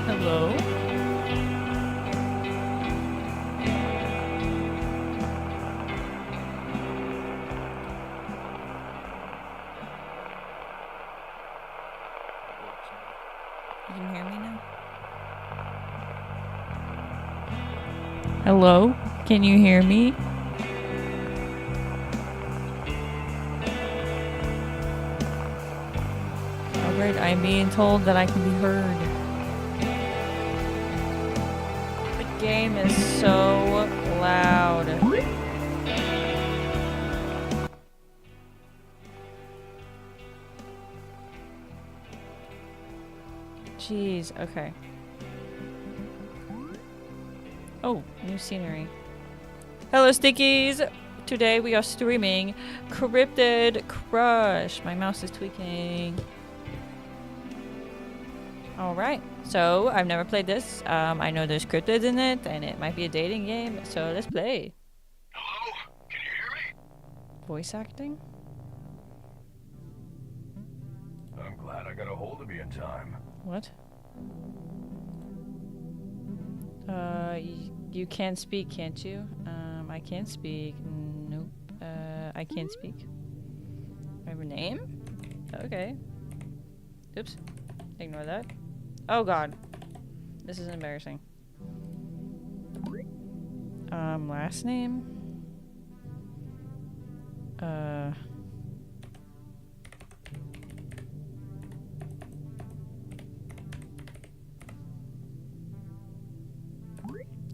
Hello? You can hear me now? Hello? Can you hear me? Alright, I'm being told that I can be heard. The game is so loud. Jeez, okay. Oh, new scenery. Hello, Stickies! Today we are streaming Cryptid Crush. My mouse is tweaking. Alright, so I've never played this. I know there's cryptids in it, and it might be a dating game, so let's play. Hello? Can you hear me? Voice acting? I'm glad I got a hold of you in time. What? You can speak, can't you? I can't speak. Nope. I can't speak. I have a name? Okay. Oops. Ignore that. Oh god. This is embarrassing. Last name?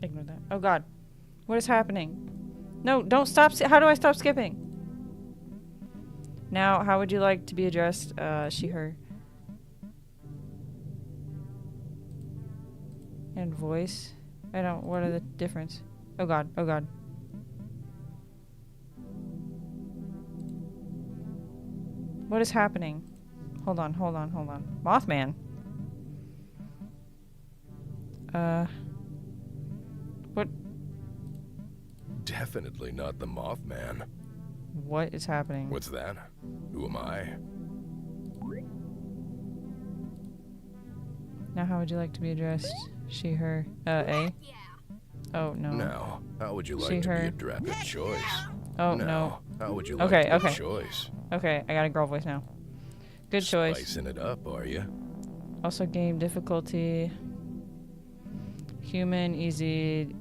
Ignore that. Oh god. What is happening? No, don't stop. How do I stop skipping? Now, how would you like to be addressed? She, her. And voice? I don't. What are the difference? Oh god. Oh god. What is happening? Hold on, hold on, hold on. Mothman. What? Definitely not the Mothman. What is happening? What's that? Who am I? Now, how would you like to be addressed? She, her. A? Oh, no. Now, how would you like She, to her. be addressed? Good choice. Oh, Now, no. how would you like Okay, to be okay. choice? Okay, I got a girl voice now. Good choice. Spicing it up, are you? Also, game difficulty. Human, easy.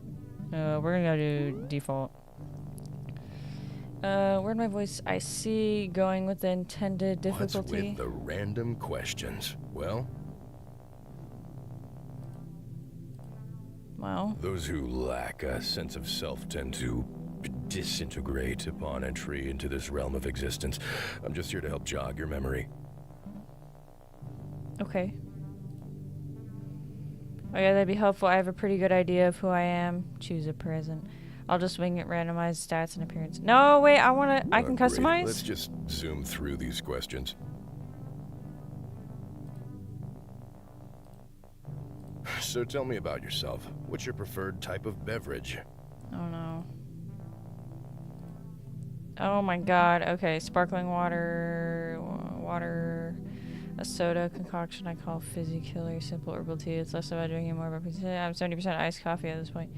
We're gonna go to default. Where'd my voice? I see. Going with the intended difficulty. What's with the random questions? Well, Well, those who lack a sense of self tend to disintegrate upon entry into this realm of existence. I'm just here to help jog your memory. okay. Oh yeah, that'd be helpful. I have a pretty good idea of who I am. Choose a present. I'll just wing it, randomize stats and appearance. No, wait, I can Great. customize? Let's just zoom through these questions. So tell me about yourself. What's your preferred type of beverage? Oh no. Oh my god. Okay, sparkling water, a soda concoction I call fizzy killer, simple herbal tea. It's less about drinking, more about I'm 70% iced coffee at this point.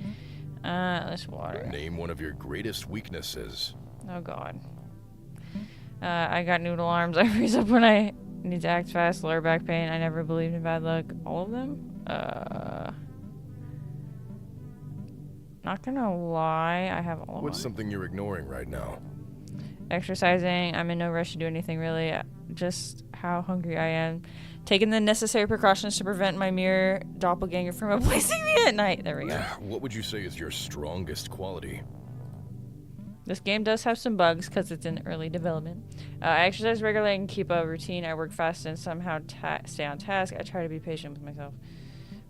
Less water. Name one of your greatest weaknesses. Oh god. I got noodle arms. I freeze up when I need to act fast, lower back pain. I never believed in bad luck. All of them? Not gonna lie, I have all of What's them. something you're ignoring right now? Exercising. I'm in no rush to do anything really. Just how hungry I am. Taking the necessary precautions to prevent my mere doppelganger from replacing me at night. There we go. What would you say is your strongest quality? This game does have some bugs because it's in early development. I exercise regularly and keep a routine. I work fast and somehow stay on task. I try to be patient with myself.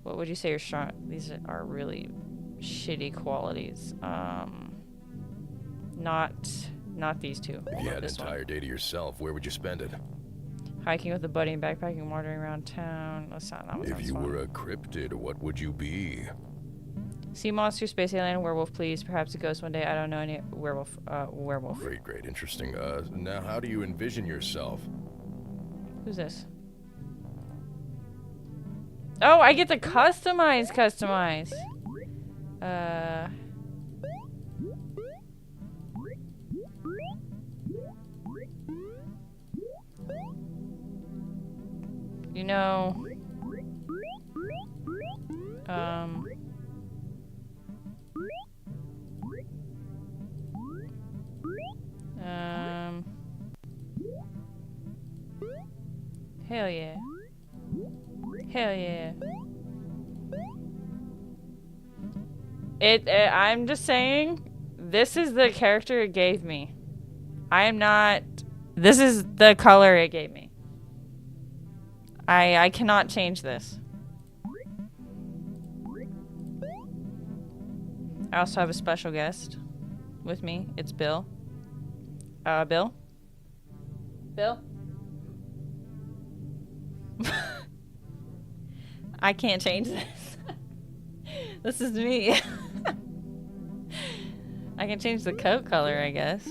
What would you say are strong? These are really shitty qualities. Not these two. If you had an This one. entire day to yourself, where would you spend it? Hiking with a buddy and backpacking, wandering around town. That sounds If you fun. were a cryptid, what would you be? Sea monster, space alien, werewolf, please. Perhaps a ghost one day. I don't know any werewolf. Werewolf. Great, interesting. Now how do you envision yourself? Who's this? Oh, I get to customize. You know, hell yeah. Hell yeah. I'm just saying, this is the character it gave me. This is the color it gave me. I cannot change this. I also have a special guest with me. It's Bill. Bill? Bill? I can't change this. This is me. I can change the coat color, I guess.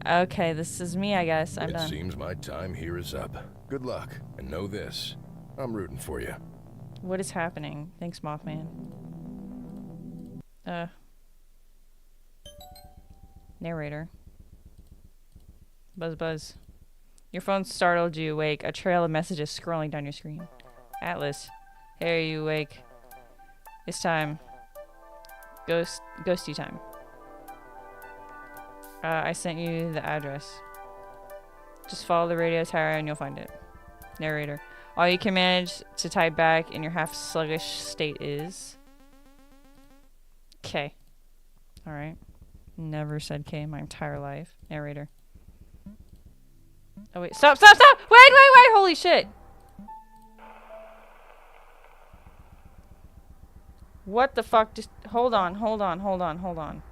Okay, this is me, I guess. I'm done. It seems my time here is up. Good luck, and know this. I'm rooting for you. What is happening? Thanks, Mothman. Narrator. Buzz buzz. Your phone startled you awake. A trail of messages scrolling down your screen. Atlas. Hey, are you awake? It's time. Ghosty time. I sent you the address. Just follow the radio tower and you'll find it. Narrator. All you can manage to type back in your half-sluggish state is... K. Alright. Never said K in my entire life. Narrator. Oh wait, stop! Wait! Holy shit! What the fuck? Just hold on. Hold on. Hold on.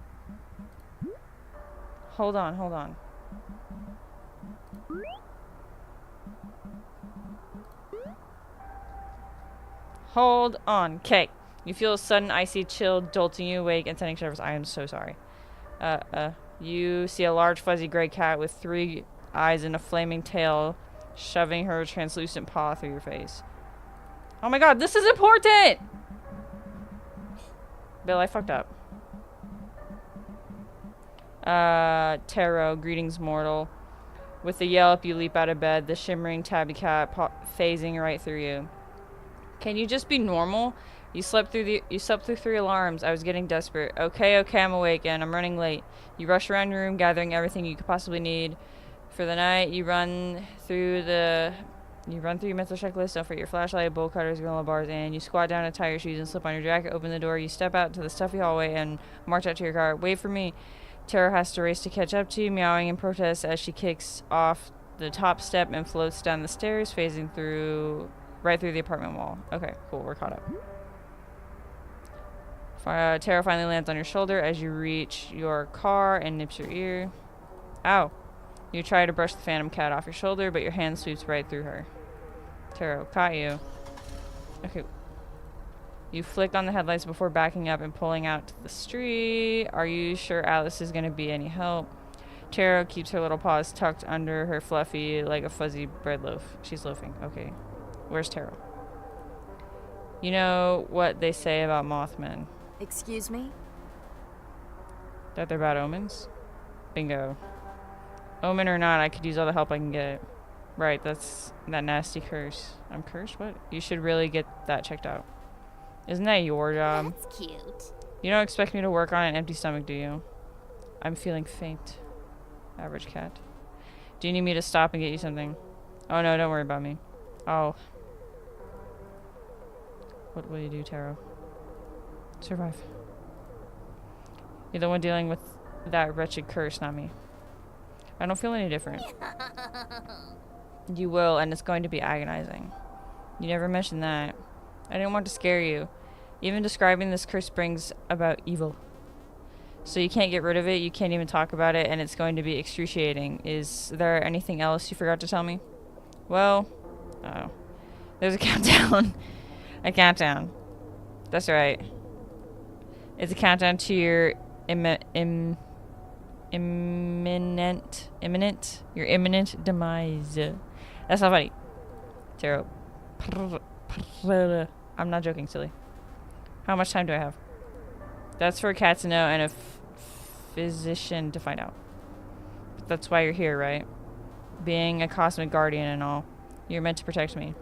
Okay. You feel a sudden icy chill jolting you awake and sending shivers. I am so sorry. You see a large fuzzy gray cat with 3 eyes and a flaming tail shoving her translucent paw through your face. Oh my god, this is important! Bill, I fucked up. Tarot, greetings mortal. With a yelp, you leap out of bed, the shimmering tabby cat phasing right through you. Can you just be normal? You slept through 3 alarms. I was getting desperate. Okay, I'm awake and I'm running late. You rush around your room, gathering everything you could possibly need for the night. You run through your mental checklist. Don't forget your flashlight, bowl cutters, granola bars, and you squat down to tie your shoes and slip on your jacket. Open the door. You step out to the stuffy hallway and march out to your car. Wait for me. Tara has to race to catch up to you, meowing in protest as she kicks off the top step and floats down the stairs, phasing right through the apartment wall. Okay, cool. We're caught up. Tara finally lands on your shoulder as you reach your car and nips your ear. Ow. You try to brush the phantom cat off your shoulder, but your hand sweeps right through her. Tara, caught you. Okay. You flick on the headlights before backing up and pulling out to the street. Are you sure Alice is going to be any help? Tara keeps her little paws tucked under her fluffy like a fuzzy bread loaf. She's loafing. Okay. Where's Tara? You know what they say about Mothmen? Excuse me? That they're bad omens? Bingo. Omen or not, I could use all the help I can get. Right, that's that nasty curse. I'm cursed? What? You should really get that checked out. Isn't that your job? That's cute. You don't expect me to work on an empty stomach, do you? I'm feeling faint. Average cat. Do you need me to stop and get you something? Oh no, don't worry about me. Oh. What will you do, Taro? Survive. You're the one dealing with that wretched curse, not me. I don't feel any different. You will, and it's going to be agonizing. You never mentioned that. I didn't want to scare you. Even describing this curse brings about evil. So you can't get rid of it, you can't even talk about it, and it's going to be excruciating. Is there anything else you forgot to tell me? Well, oh. There's a countdown. A countdown. That's right. It's a countdown to your imminent demise. That's not funny. Taro. I'm not joking, silly. How much time do I have? That's for a cat to know and a physician to find out. But that's why you're here, right? Being a cosmic guardian and all. You're meant to protect me.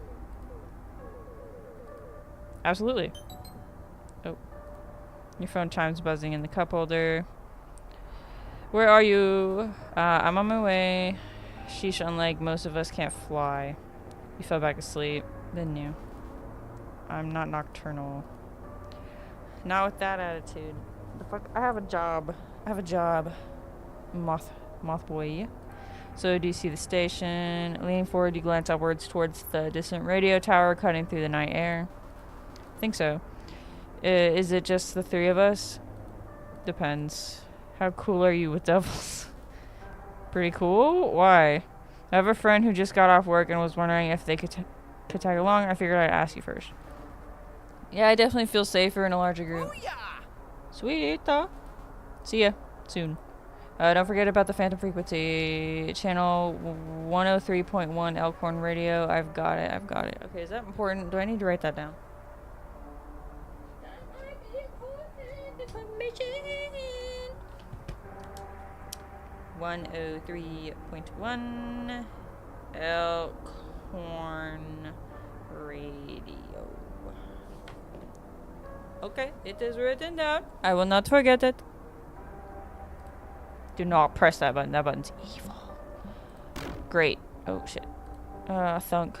Absolutely. Oh. Your phone chimes buzzing in the cup holder. Where are you? I'm on my way. Sheesh, unlike most of us, can't fly. You fell back asleep, didn't you? I'm not nocturnal. Not with that attitude. The fuck? I have a job. Moth boy. So do you see the station? Leaning forward, you glance upwards towards the distant radio tower cutting through the night air. I think so. Is it just the three of us? Depends. How cool are you with devils? Pretty cool? Why? I have a friend who just got off work and was wondering if they could tag along. I figured I'd ask you first. Yeah, I definitely feel safer in a larger group. Sweet. See ya soon. Don't forget about the phantom frequency. Channel 103.1 Elkhorn Radio. I've got it. Okay, is that important? Do I need to write that down? 103.1 Elkhorn Radio. Okay, it is written down. I will not forget it. Do not press that button. That button's evil. Great. Oh, shit. Thunk.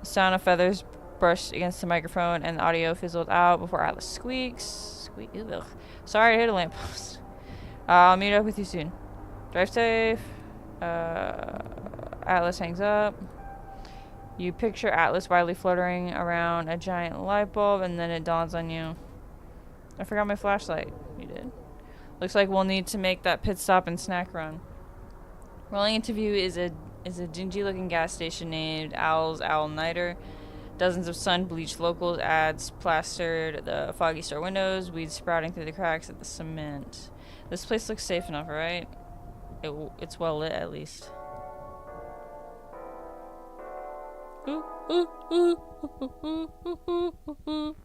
The sound of feathers brushed against the microphone and the audio fizzled out before Atlas squeaks. Ugh. Sorry, I hit a lamppost. I'll meet up with you soon. Drive safe. Atlas hangs up. You picture Atlas wildly fluttering around a giant light bulb, and then it dawns on you. I forgot my flashlight. You did. Looks like we'll need to make that pit stop and snack run. Rolling into view is a dingy-looking gas station named Owl's Owl Nighter. Dozens of sun-bleached locals, ads plastered the foggy store windows, weeds sprouting through the cracks of the cement. This place looks safe enough, right? It's well lit, at least.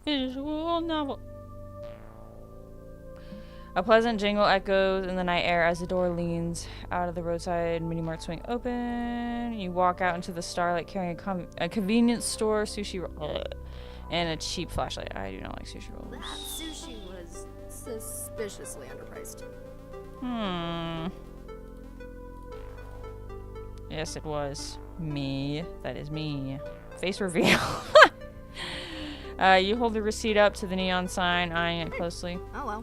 Visual novel. A pleasant jingle echoes in the night air as the door leans out of the roadside mini-mart swing open. You walk out into the starlight carrying a convenience store, sushi roll, and a cheap flashlight. I do not like sushi rolls. That sushi was suspiciously underpriced. Yes, it was. Me. That is me. Face reveal. You hold the receipt up to the neon sign, eyeing it closely. Oh well.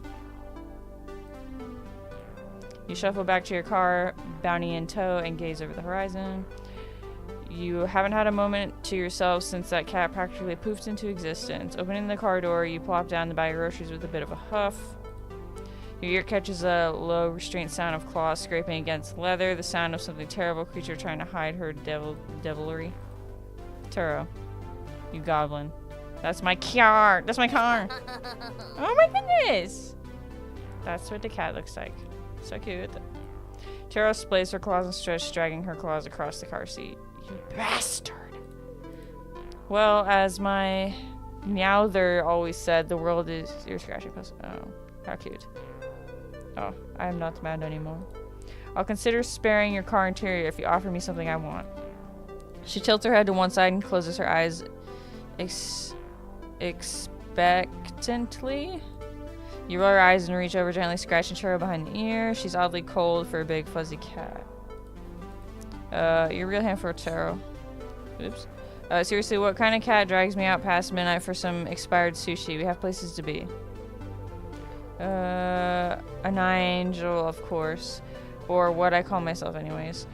You shuffle back to your car, bounty in tow, and gaze over the horizon. You haven't had a moment to yourself since that cat practically poofed into existence. Opening the car door, you plop down the bag of groceries with a bit of a huff. Your ear catches a low, restrained sound of claws scraping against leather, the sound of something terrible creature trying to hide her devilry. Taro, you goblin. That's my car! That's my car! Oh my goodness! That's what the cat looks like. So cute. Taro splays her claws and stretch, dragging her claws across the car seat. You bastard! Well, as my meowther always said, the world is your scratching post. Oh, how cute. Oh, I am not mad anymore. I'll consider sparing your car interior if you offer me something I want. She tilts her head to one side and closes her eyes expectantly. You roll your eyes and reach over, gently scratching Taro behind the ear. She's oddly cold for a big fuzzy cat. You're a real handful, Taro. Oops. Seriously, what kind of cat drags me out past midnight for some expired sushi? We have places to be. An angel, of course. Or what I call myself anyways.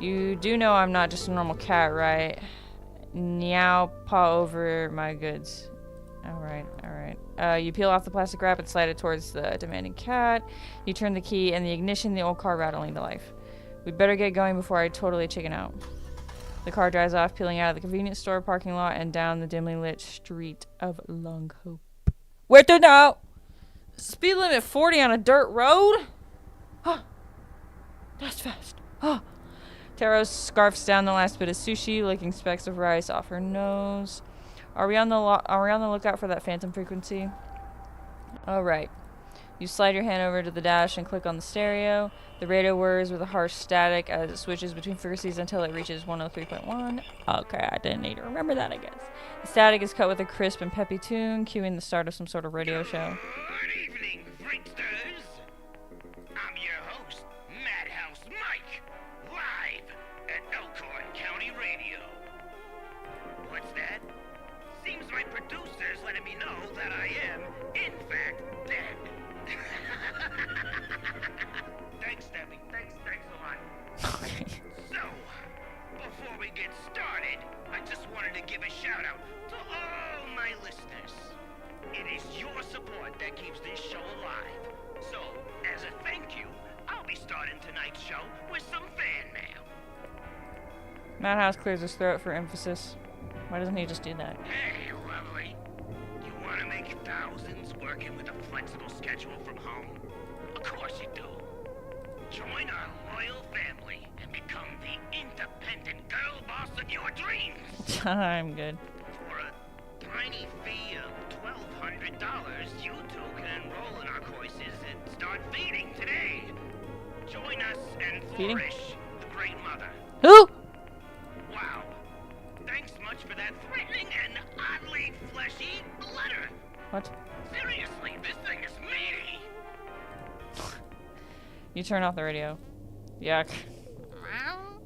You do know I'm not just a normal cat, right? Meow, paw over my goods. Alright. You peel off the plastic wrap and slide it towards the demanding cat. You turn the key and the ignition, the old car rattling to life. We better get going before I totally chicken out. The car drives off, peeling out of the convenience store parking lot and down the dimly lit street of Long Hope. Where to now? Speed limit 40 on a dirt road? Huh. That's fast. Huh. Taro scarfs down the last bit of sushi, licking specks of rice off her nose. Are we on the lookout for that phantom frequency? All right. You slide your hand over to the dash and click on the stereo. The radio whirs with a harsh static as it switches between frequencies until it reaches 103.1. Okay, I didn't need to remember that, I guess. The static is cut with a crisp and peppy tune, cueing the start of some sort of radio show. Good evening, Freaksters. I'm your host, Madhouse Mike, live at Elkhorn County Radio. What's that? Seems my producer's letting me know that I am, in fact, dead. Thanks, Debbie. Thanks a lot. Okay. So, before we get started, I just wanted to give a shout out to all my listeners. It is your support that keeps this show alive. So, as a thank you, I'll be starting tonight's show with some fan mail. Madhouse clears his throat for emphasis. Why doesn't he just do that? Hey, lovely. You want to make thousands working with a flexible schedule from home? Of course you do. Join our loyal family and become the independent girl boss of your dreams. I'm good. For a tiny fee of $1,200, you two can enroll in our courses and start feeding today. Join us and Feeding? flourish, the Great Mother. Who? Wow. Thanks much for that threatening and oddly fleshy letter. What? Seriously, this thing is meaty. You turn off the radio. Yuck.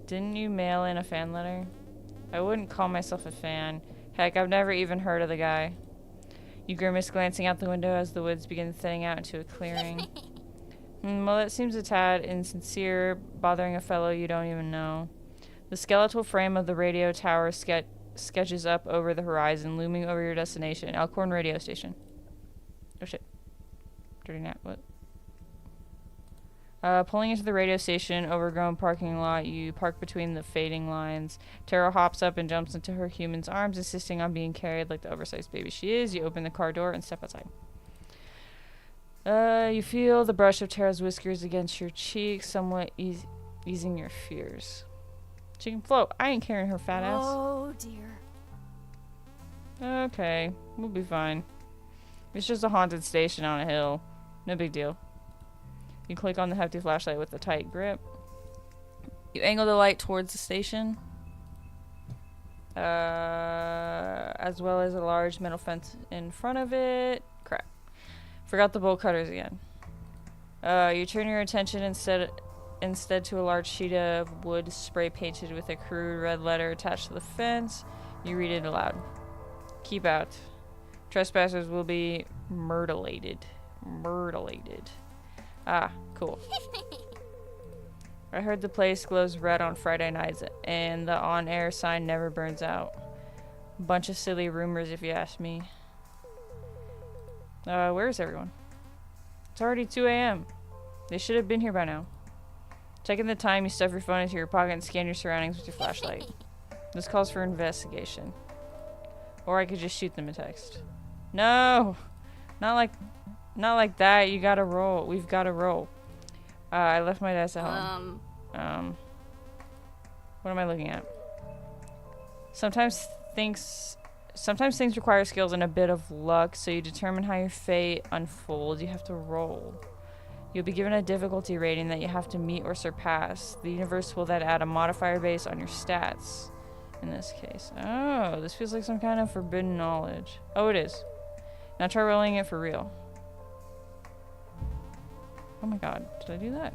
Didn't you mail in a fan letter? I wouldn't call myself a fan. Heck, I've never even heard of the guy. You grimace, glancing out the window as the woods begin thinning out into a clearing. Well, that seems a tad insincere, bothering a fellow you don't even know. The skeletal frame of the radio tower sketches up over the horizon, looming over your destination, Elkhorn radio station. Oh shit. Dirty nap, what? Pulling into the radio station, overgrown parking lot, you park between the fading lines. Tara hops up and jumps into her human's arms, insisting on being carried like the oversized baby she is. You open the car door and step outside. You feel the brush of Tara's whiskers against your cheek, somewhat easing your fears. She can float. I ain't carrying her fat ass. Oh dear. Okay, we'll be fine. It's just a haunted station on a hill. No big deal. You click on the hefty flashlight with a tight grip. You angle the light towards the station, as well as a large metal fence in front of it. Crap. Forgot the bolt cutters again. You turn your attention instead to a large sheet of wood spray painted with a crude red letter attached to the fence. You read it aloud. Keep out. Trespassers will be murderlated. Ah, cool. I heard the place glows red on Friday nights and the on-air sign never burns out. Bunch of silly rumors if you ask me. Where is everyone? It's already 2 a.m. They should have been here by now. Checking the time, you stuff your phone into your pocket and scan your surroundings with your flashlight. This calls for investigation. Or I could just shoot them a text. No! Not like that. You gotta roll. We've gotta roll. I left my desk at home. What am I looking at? Sometimes things require skills and a bit of luck, so you determine how your fate unfolds. You have to roll. You'll be given a difficulty rating that you have to meet or surpass. The universe will then add a modifier based on your stats. In this case. Oh, this feels like some kind of forbidden knowledge. Oh, it is. Now try rolling it for real. Oh my god, did I do that?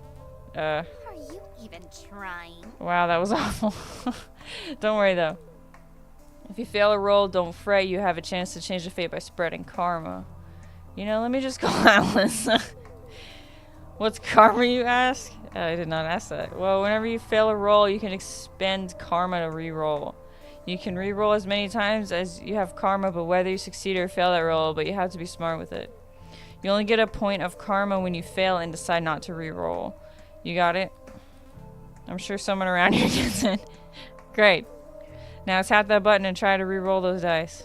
Are you even trying? Wow, that was awful. Don't worry though. If you fail a roll, don't fret. You have a chance to change the fate by spreading karma. You know, let me just call Alice. What's karma, you ask? I did not ask that. Well, whenever you fail a roll, you can expend karma to re-roll. You can re-roll as many times as you have karma, but whether you succeed or fail that roll, but you have to be smart with it. You only get a point of karma when you fail and decide not to re-roll. You got it? I'm sure someone around here gets it. Great. Now tap that button and try to re-roll those dice.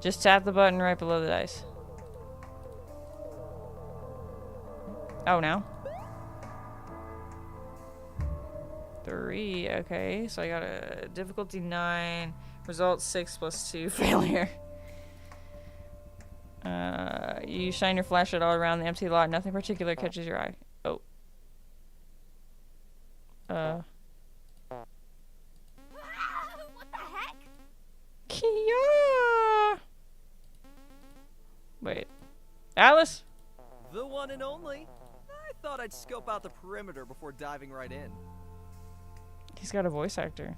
Just tap the button right below the dice. Oh, now? 3. Okay, so I got a difficulty 9. Result 6 plus 2. Failure. You shine your flashlight all around the empty lot. Nothing particular catches your eye. Oh. What the heck? Kia! Wait. Alice? The one and only. I thought I'd scope out the perimeter before diving right in. He's got a voice actor.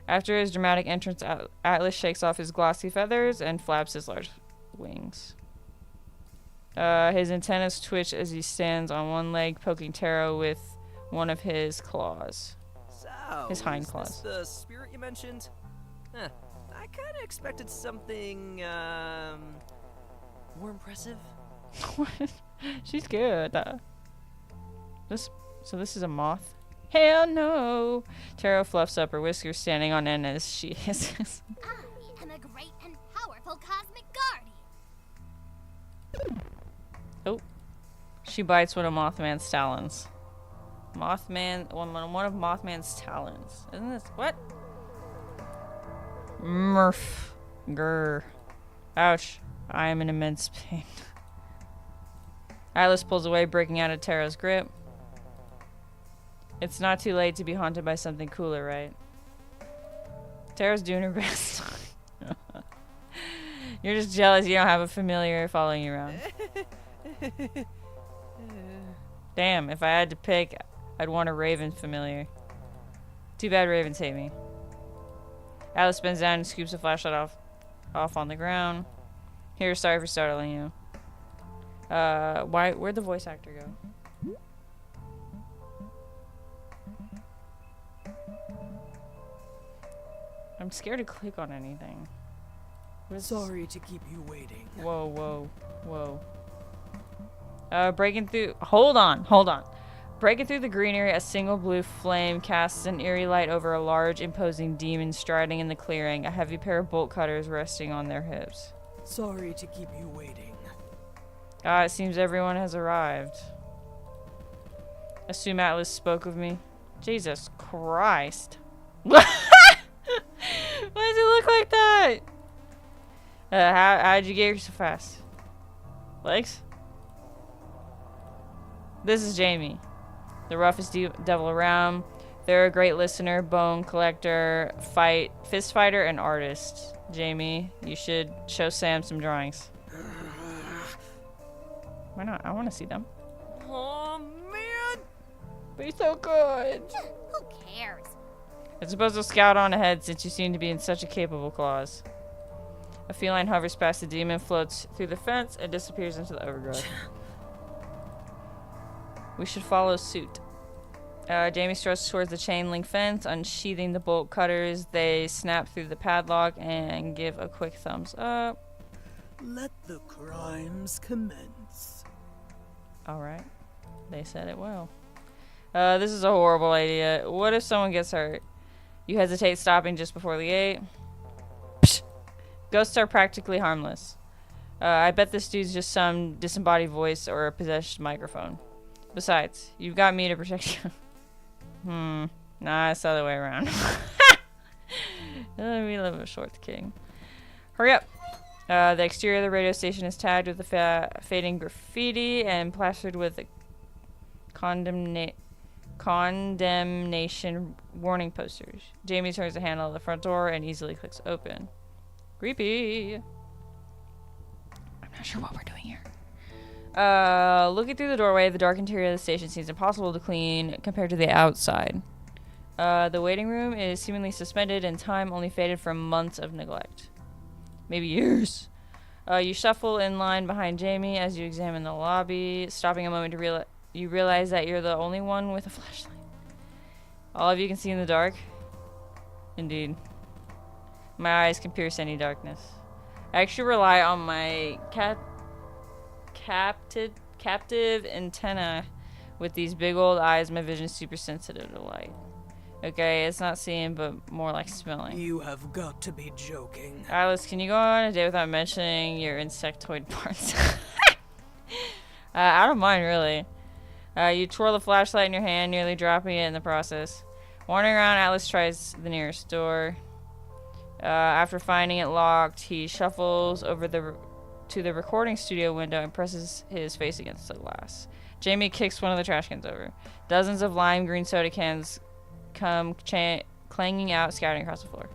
After his dramatic entrance, Atlas shakes off his glossy feathers and flaps his large wings. His antennas twitch as he stands on one leg, poking Taro with one of his claws. So, His hind is claws. this the spirit you mentioned? Huh. I kind of expected something, more impressive. She's good. So this is a moth? Hell no! Taro fluffs up her whiskers, standing on end as she hisses. I am a great and powerful cosmic guardian. Oh. She bites one of Mothman's talons. One of Mothman's talons. Isn't this... What? Murph. Grr. Ouch. I am in immense pain. Atlas pulls away, breaking out of Taro's grip. It's not too late to be haunted by something cooler, right? Taro's doing her best. You're just jealous you don't have a familiar following you around. Damn, if I had to pick, I'd want a Raven familiar. Too bad Ravens hate me. Alice bends down and scoops the flashlight off on the ground. Here, sorry for startling you. Where'd the voice actor go? I'm scared to click on anything. Sorry to keep you waiting. Whoa, whoa, whoa. Breaking through... Hold on. Breaking through the greenery, a single blue flame casts an eerie light over a large, imposing demon striding in the clearing, a heavy pair of bolt cutters resting on their hips. Sorry to keep you waiting. It seems everyone has arrived. Assume Atlas spoke of me. Jesus Christ. Why does it look like that? How'd you get here so fast? Legs? This is Jamie, the roughest devil around. They're a great listener, bone collector, fist fighter, and artist. Jamie, you should show Sam some drawings. Why not? I want to see them. Oh man! Be so good. Who cares? It's supposed to scout on ahead since you seem to be in such a capable claws. A feline hovers past the demon, floats through the fence, and disappears into the overgrowth. We should follow suit. Jamie struts towards the chain link fence, unsheathing the bolt cutters. They snap through the padlock and give a quick thumbs up. Let the crimes commence. Alright. They said it well. This is a horrible idea. What if someone gets hurt? You hesitate, stopping just before the gate. Psh! Ghosts are practically harmless. I bet this dude's just some disembodied voice or a possessed microphone. Besides, you've got me to protect you. Nah, it's the other way around. Let me live a short king. Hurry up. The exterior of the radio station is tagged with the fading graffiti and plastered with condemnation warning posters. Jamie turns the handle of the front door and easily clicks open. Creepy. I'm not sure what we're doing here. Looking through the doorway, the dark interior of the station seems impossible to clean compared to the outside. The waiting room is seemingly suspended in time, only faded from months of neglect. Maybe years. You shuffle in line behind Jamie as you examine the lobby, stopping a moment to realize that you're the only one with a flashlight. All of you can see in the dark. Indeed. My eyes can pierce any darkness. I actually rely on my captive antenna with these big old eyes. My vision's super sensitive to light. Okay, it's not seeing, but more like smelling. You have got to be joking. Alice, can you go on a date without mentioning your insectoid parts? I don't mind, really. You twirl the flashlight in your hand, nearly dropping it in the process. Wandering around, Atlas tries the nearest door. After finding it locked, he shuffles over to the recording studio window and presses his face against the glass. Jamie kicks one of the trash cans over. Dozens of lime green soda cans come clanging out, scattering across the floor.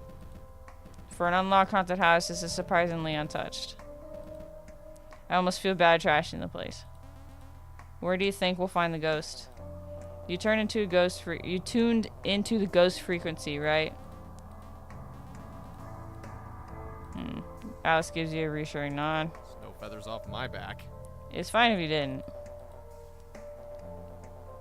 For an unlocked haunted house, this is surprisingly untouched. I almost feel bad trashing the place. Where do you think we'll find the ghost? You tuned into the ghost frequency, right? Alice gives you a reassuring nod. No feathers off my back. It's fine if you didn't.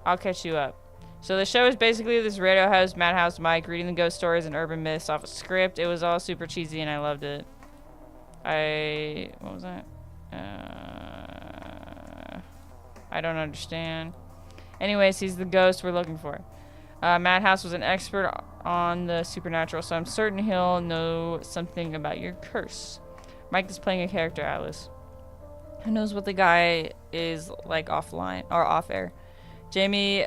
I'll catch you up. So the show is basically this radio host, Madhouse Mike, reading the ghost stories and urban myths off a script. It was all super cheesy and I loved it. What was that? I don't understand. Anyways, he's the ghost we're looking for. Madhouse was an expert on the supernatural, so I'm certain he'll know something about your curse. Mike is playing a character, Alice. Who knows what the guy is like offline or off air? Jamie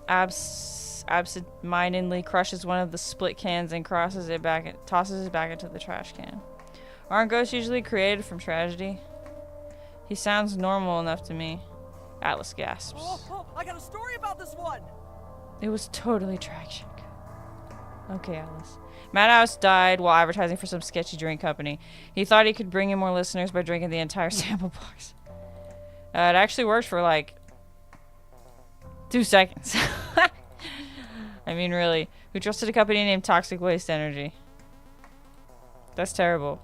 absent-mindedly crushes one of the split cans and tosses it back into the trash can. Aren't ghosts usually created from tragedy? He sounds normal enough to me. Atlas gasps. Oh, I got a story about this one! It was totally tragic. Okay, Alice. Madhouse died while advertising for some sketchy drink company. He thought he could bring in more listeners by drinking the entire sample box. It actually worked for like 2 seconds. I mean, really. Who trusted a company named Toxic Waste Energy? That's terrible.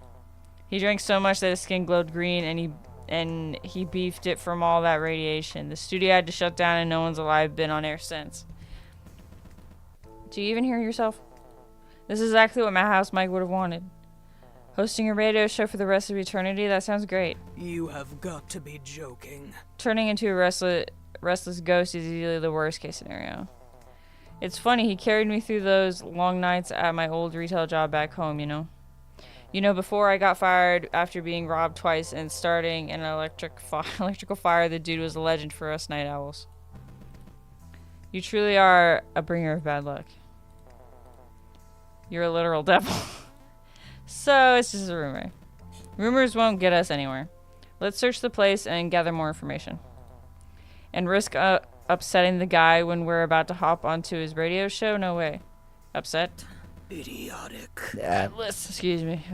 He drank so much that his skin glowed green and he beefed it from all that radiation. The studio had to shut down and no one's alive been on air since. Do you even hear yourself? This is exactly what Madhouse Mike would have wanted. Hosting a radio show for the rest of eternity? That sounds great. You have got to be joking. Turning into a restless ghost is usually the worst case scenario. It's funny, he carried me through those long nights at my old retail job back home, you know? You know, before I got fired after being robbed twice and starting an electrical fire, the dude was a legend for us night owls. You truly are a bringer of bad luck. You're a literal devil. So, it's just a rumor. Rumors won't get us anywhere. Let's search the place and gather more information. And risk upsetting the guy when we're about to hop onto his radio show? No way. Upset? Idiotic. Atlas,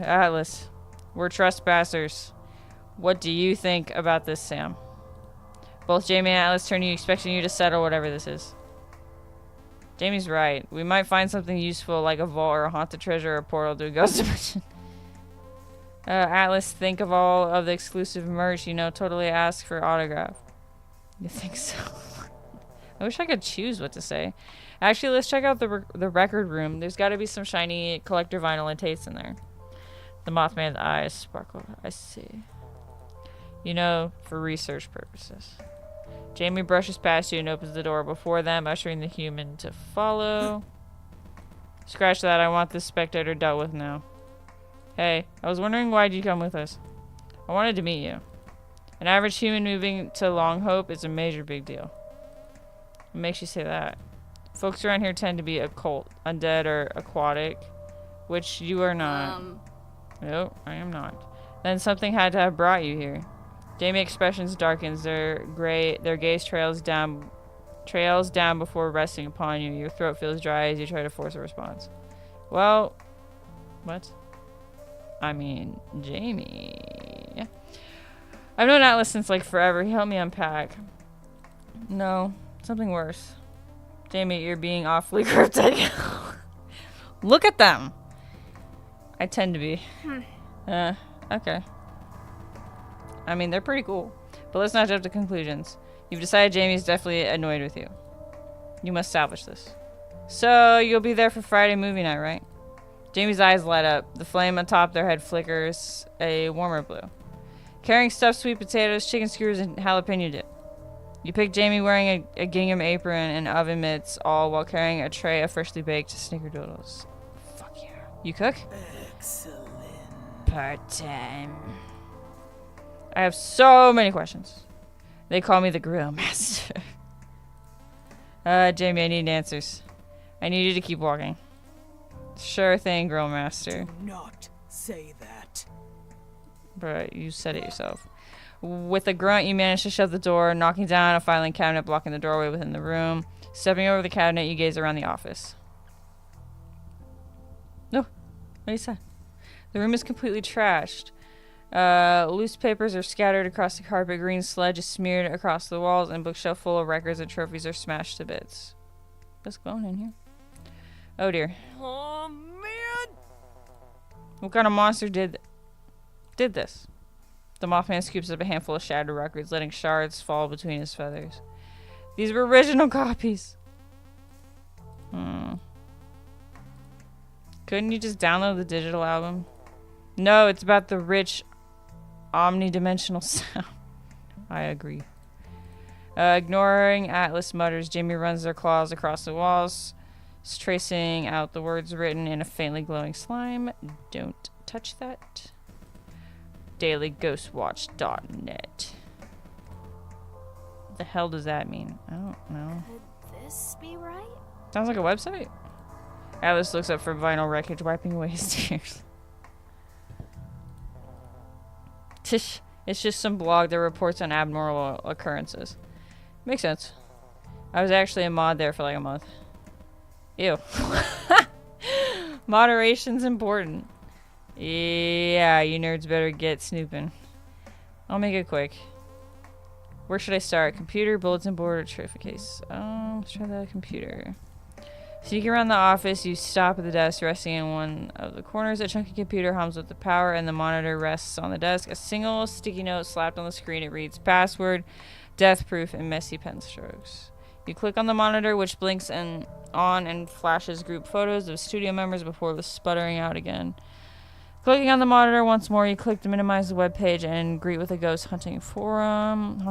Atlas. We're trespassers. What do you think about this, Sam? Both Jamie and Atlas turn to you, expecting you to settle whatever this is. Jamie's right. We might find something useful like a vault or a haunted treasure or a portal to a ghost dimension. Atlas, think of all of the exclusive merch, you know, totally ask for autograph. You think so? I wish I could choose what to say. Actually, let's check out the record room. There's got to be some shiny collector vinyl and tapes in there. The Mothman's eyes sparkle. I see. You know, for research purposes. Jamie brushes past you and opens the door before them, ushering the human to follow. Scratch that. I want this spectator dealt with now. Hey, I was wondering why'd you come with us? I wanted to meet you. An average human moving to Long Hope is a major big deal. What makes you say that? Folks around here tend to be occult, undead, or aquatic, which you are not. Nope, I am not. Then something had to have brought you here. Jamie expressions darkens, their gaze trails down before resting upon you. Your throat feels dry as you try to force a response. Well, what? I mean, Jamie. I've known Atlas since like forever. He helped me unpack. No, something worse. Jamie, you're being awfully cryptic. Look at them. I tend to be. Okay. I mean, they're pretty cool. But let's not jump to conclusions. You've decided Jamie's definitely annoyed with you. You must salvage this. So, you'll be there for Friday movie night, right? Jamie's eyes light up. The flame atop their head flickers a warmer blue. Carrying stuffed sweet potatoes, chicken skewers, and jalapeno dip. You pick Jamie wearing a gingham apron and oven mitts, all while carrying a tray of freshly baked snickerdoodles. Fuck yeah. You cook? Excellent. Part-time. I have so many questions. They call me the grill master. Jamie, I need answers. I need you to keep walking. Sure thing, grill master. Do not say that. But you said it yourself. With a grunt, you manage to shut the door, knocking down a filing cabinet blocking the doorway within the room. Stepping over the cabinet, you gaze around the office. No. What do you say? The room is completely trashed. Loose papers are scattered across the carpet, green sludge is smeared across the walls, and bookshelf full of records and trophies are smashed to bits. What's going on in here? Oh dear. Oh, man! What kind of monster did this? The Mothman scoops up a handful of shattered records, letting shards fall between his feathers. These were original copies. Couldn't you just download the digital album? No, it's about the rich, omnidimensional sound. I agree. Ignoring Atlas mutters, Jamie runs their claws across the walls, tracing out the words written in a faintly glowing slime. Don't touch that. DailyGhostWatch.net. The hell does that mean? I don't know. Could this be right? Sounds like a website. Atlas looks up from vinyl wreckage, wiping away his tears. Tish, it's just some blog that reports on abnormal occurrences. Makes sense. I was actually a mod there for like a month. Ew. Moderation's important. Yeah, you nerds better get snooping. I'll make it quick. Where should I start? Computer, bulletin board, or trophy case? Let's try the computer. Sneaking around the office, you stop at the desk, resting in one of the corners. A chunky computer hums with the power, and the monitor rests on the desk. A single sticky note slapped on the screen. It reads, password, death proof, and messy pen strokes. You click on the monitor, which blinks on and flashes group photos of studio members before sputtering out again. Clicking on the monitor once more, you click to minimize the web page and greet with a ghost hunting forum.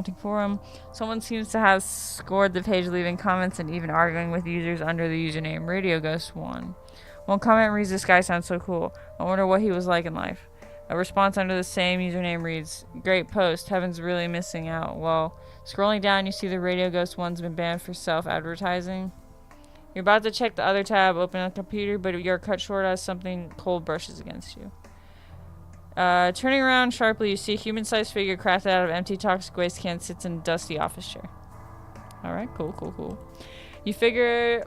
Someone seems to have scored the page, leaving comments and even arguing with users under the username RadioGhost1. One comment reads, "This guy sounds so cool. I wonder what he was like in life." A response under the same username reads, "Great post. Heaven's really missing out." Well, scrolling down, you see the Radio Ghost one's been banned for self-advertising. You're about to check the other tab, open a computer, but you're cut short as something cold brushes against you. Turning around sharply, you see a human-sized figure crafted out of empty toxic waste cans sits in a dusty office chair. Alright, cool. You figure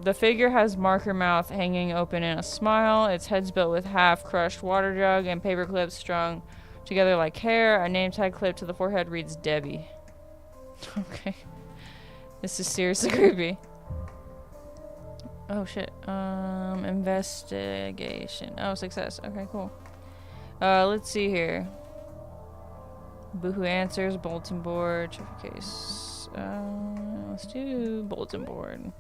the figure has marker mouth hanging open in a smile. Its head's built with half-crushed water jug and paper clips strung together like hair. A name tag clipped to the forehead reads Debbie. Okay. This is seriously creepy. Oh shit. Investigation. Oh, success. Okay, cool. Let's see here. Boohoo answers, bulletin board, trophy case. Let's do bulletin board.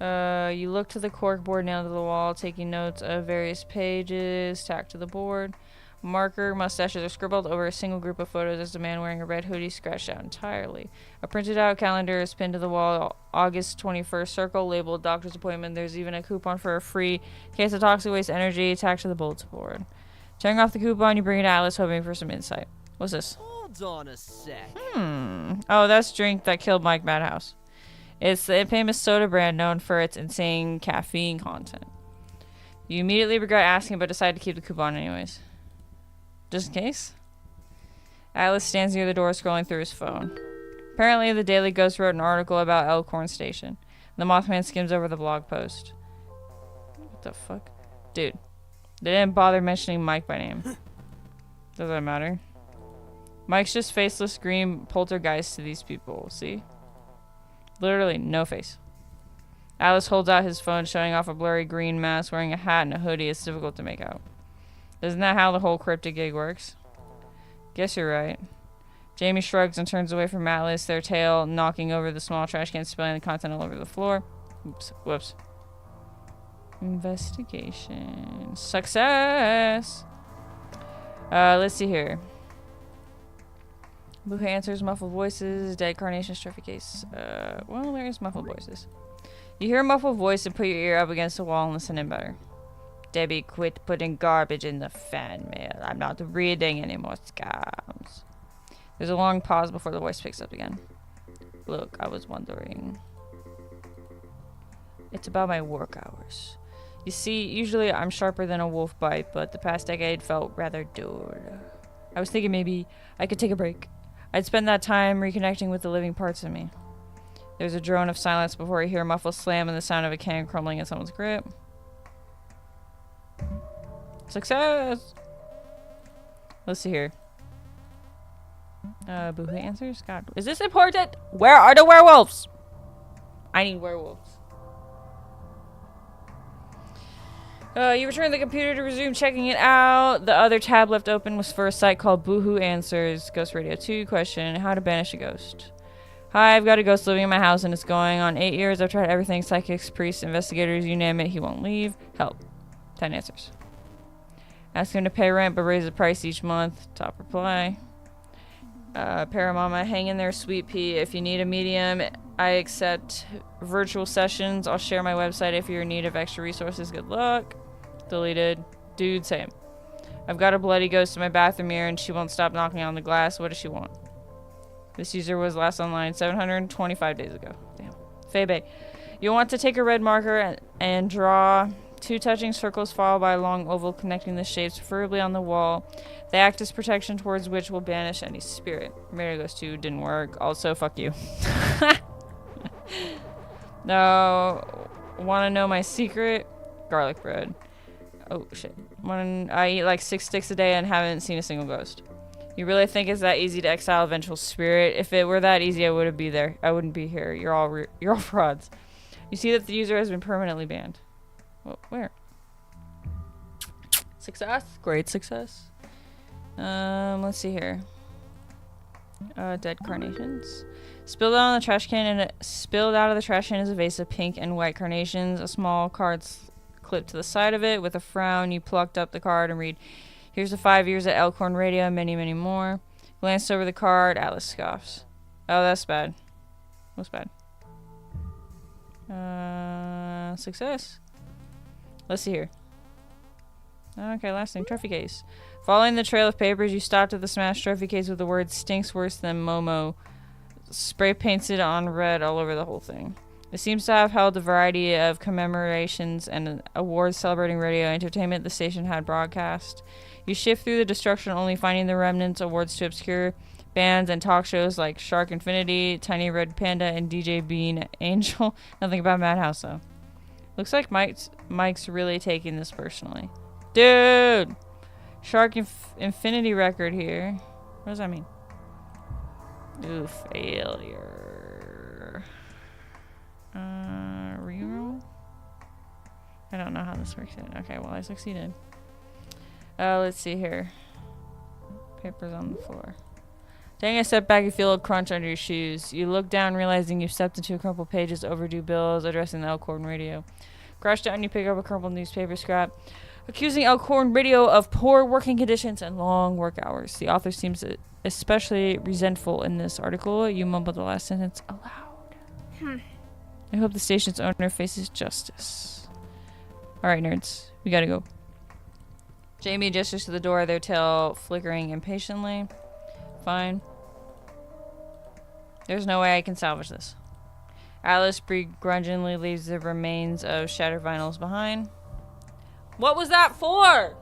You look to the cork board nailed to the wall, taking notes of various pages tacked to the board. Marker mustaches are scribbled over a single group of photos as a man wearing a red hoodie scratched out entirely. A printed out calendar is pinned to the wall, August 21st circle, labeled doctor's appointment. There's even a coupon for a free case of toxic waste energy tacked to the bulletin board. Tearing off the coupon, you bring it to Atlas, hoping for some insight. What's this? Hold on a sec. Oh, that's drink that killed Mike Madhouse. It's the infamous soda brand known for its insane caffeine content. You immediately regret asking, but decide to keep the coupon anyways. Just in case? Atlas stands near the door, scrolling through his phone. Apparently, the Daily Ghost wrote an article about Elkhorn Station. The Mothman skims over the blog post. What the fuck? Dude. They didn't bother mentioning Mike by name. Does that matter? Mike's just faceless green poltergeist to these people, see? Literally, no face. Atlas holds out his phone, showing off a blurry green mask, wearing a hat and a hoodie. It's difficult to make out. Isn't that how the whole Cryptid gig works? Guess you're right. Jamie shrugs and turns away from Atlas, their tail knocking over the small trash can, spilling the content all over the floor. Oops. Whoops. Investigation. Success! Let's see here. Boo answers, muffled voices, dead carnation's trophy case. Well, there's muffled voices. You hear a muffled voice and put your ear up against the wall and listen in better. Debbie, quit putting garbage in the fan mail. I'm not reading any more scams. There's a long pause before the voice picks up again. Look, I was wondering. It's about my work hours. You see, usually I'm sharper than a wolf bite, but the past decade felt rather dull. I was thinking maybe I could take a break. I'd spend that time reconnecting with the living parts of me. There's a drone of silence before I hear a muffled slam and the sound of a can crumbling in someone's grip. Success! Let's see here. Boo answers? God. Is this important? Where are the werewolves? I need werewolves. You return the computer to resume checking it out. The other tab left open was for a site called Boohoo Answers. Ghost Radio 2. Question. How to banish a ghost. Hi, I've got a ghost living in my house and it's going on 8 years. I've tried everything. Psychics, priests, investigators, you name it. He won't leave. Help. 10 answers. Ask him to pay rent but raise the price each month. Top reply. Paramama, hang in there, sweet pea. If you need a medium, I accept virtual sessions. I'll share my website if you're in need of extra resources. Good luck. Deleted. Dude, same. I've got a bloody ghost in my bathroom mirror and she won't stop knocking on the glass. What does she want? This user was last online 725 days ago. Damn. Febe. You'll want to take a red marker and draw 2 touching circles followed by a long oval connecting the shapes, preferably on the wall. They act as protection towards which will banish any spirit. Mary goes 2 didn't work. Also, fuck you. No. Want to know my secret? Garlic bread. Oh, shit. I eat like 6 sticks a day and haven't seen a single ghost. You really think it's that easy to exile a vengeful spirit? If it were that easy, I wouldn't be there. I wouldn't be here. You're all frauds. You see that the user has been permanently banned. Well, where? Success? Great success. Let's see here. Dead carnations. Spilled out of the trash can is a vase of pink and white carnations. A small card clipped to the side of it. With a frown, you plucked up the card and read, "Here's the 5 years at Elkhorn Radio, many, many more." Glanced over the card. Atlas scoffs. Oh, that's bad. What's bad? Success. Let's see here. Okay, last thing. Trophy case. Following the trail of papers, you stopped at the smashed trophy case with the words "stinks worse than Momo" spray painted on red all over the whole thing. It seems to have held a variety of commemorations and awards celebrating radio entertainment the station had broadcast. You shift through the destruction, only finding the remnants awards to obscure bands and talk shows like Shark Infinity, Tiny Red Panda, and DJ Bean Angel. Nothing about Madhouse, though. Looks like Mike's really taking this personally. Dude! Shark Infinity record here. What does that mean? Ooh, failure. Reroll? I don't know how this works yet. Okay, well, I succeeded. Let's see here. Papers on the floor. Taking a step back, you feel a crunch under your shoes. You look down, realizing you've stepped into a crumpled pages, overdue bills addressing the Elkhorn Radio. Crash down, you pick up a crumpled newspaper scrap, accusing Elkhorn Radio of poor working conditions and long work hours. The author seems especially resentful in this article. You mumble the last sentence aloud. I hope the station's owner faces justice. Alright, nerds. We gotta go. Jamie gestures to the door, their tail flickering impatiently. Fine. There's no way I can salvage this. Alice begrudgingly leaves the remains of shattered vinyls behind. What was that for?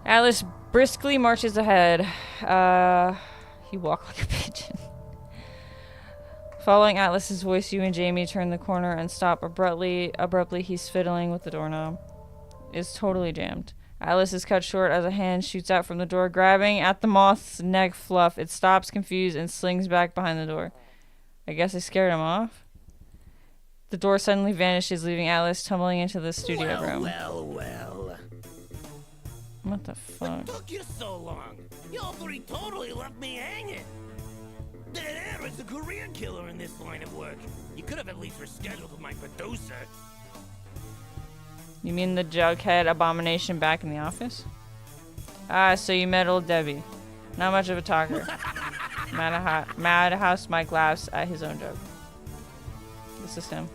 Alice briskly marches ahead. You walk like a pigeon. Following Atlas's voice, you and Jamie turn the corner and stop abruptly. He's fiddling with the doorknob. It's totally jammed. Alice is cut short as a hand shoots out from the door, grabbing at the moth's neck fluff. It stops, confused, and slings back behind the door. I guess I scared him off. The door suddenly vanishes, leaving Alice tumbling into the studio room. Well. What the fuck? What took you so long? Y'all three totally left me hanging. Dead air is a career killer in this line of work. You could have at least rescheduled with my producer. You mean the Jughead abomination back in the office? Ah, so you met old Debbie. Not much of a talker. Madhouse Mike laughs at his own joke. This is him.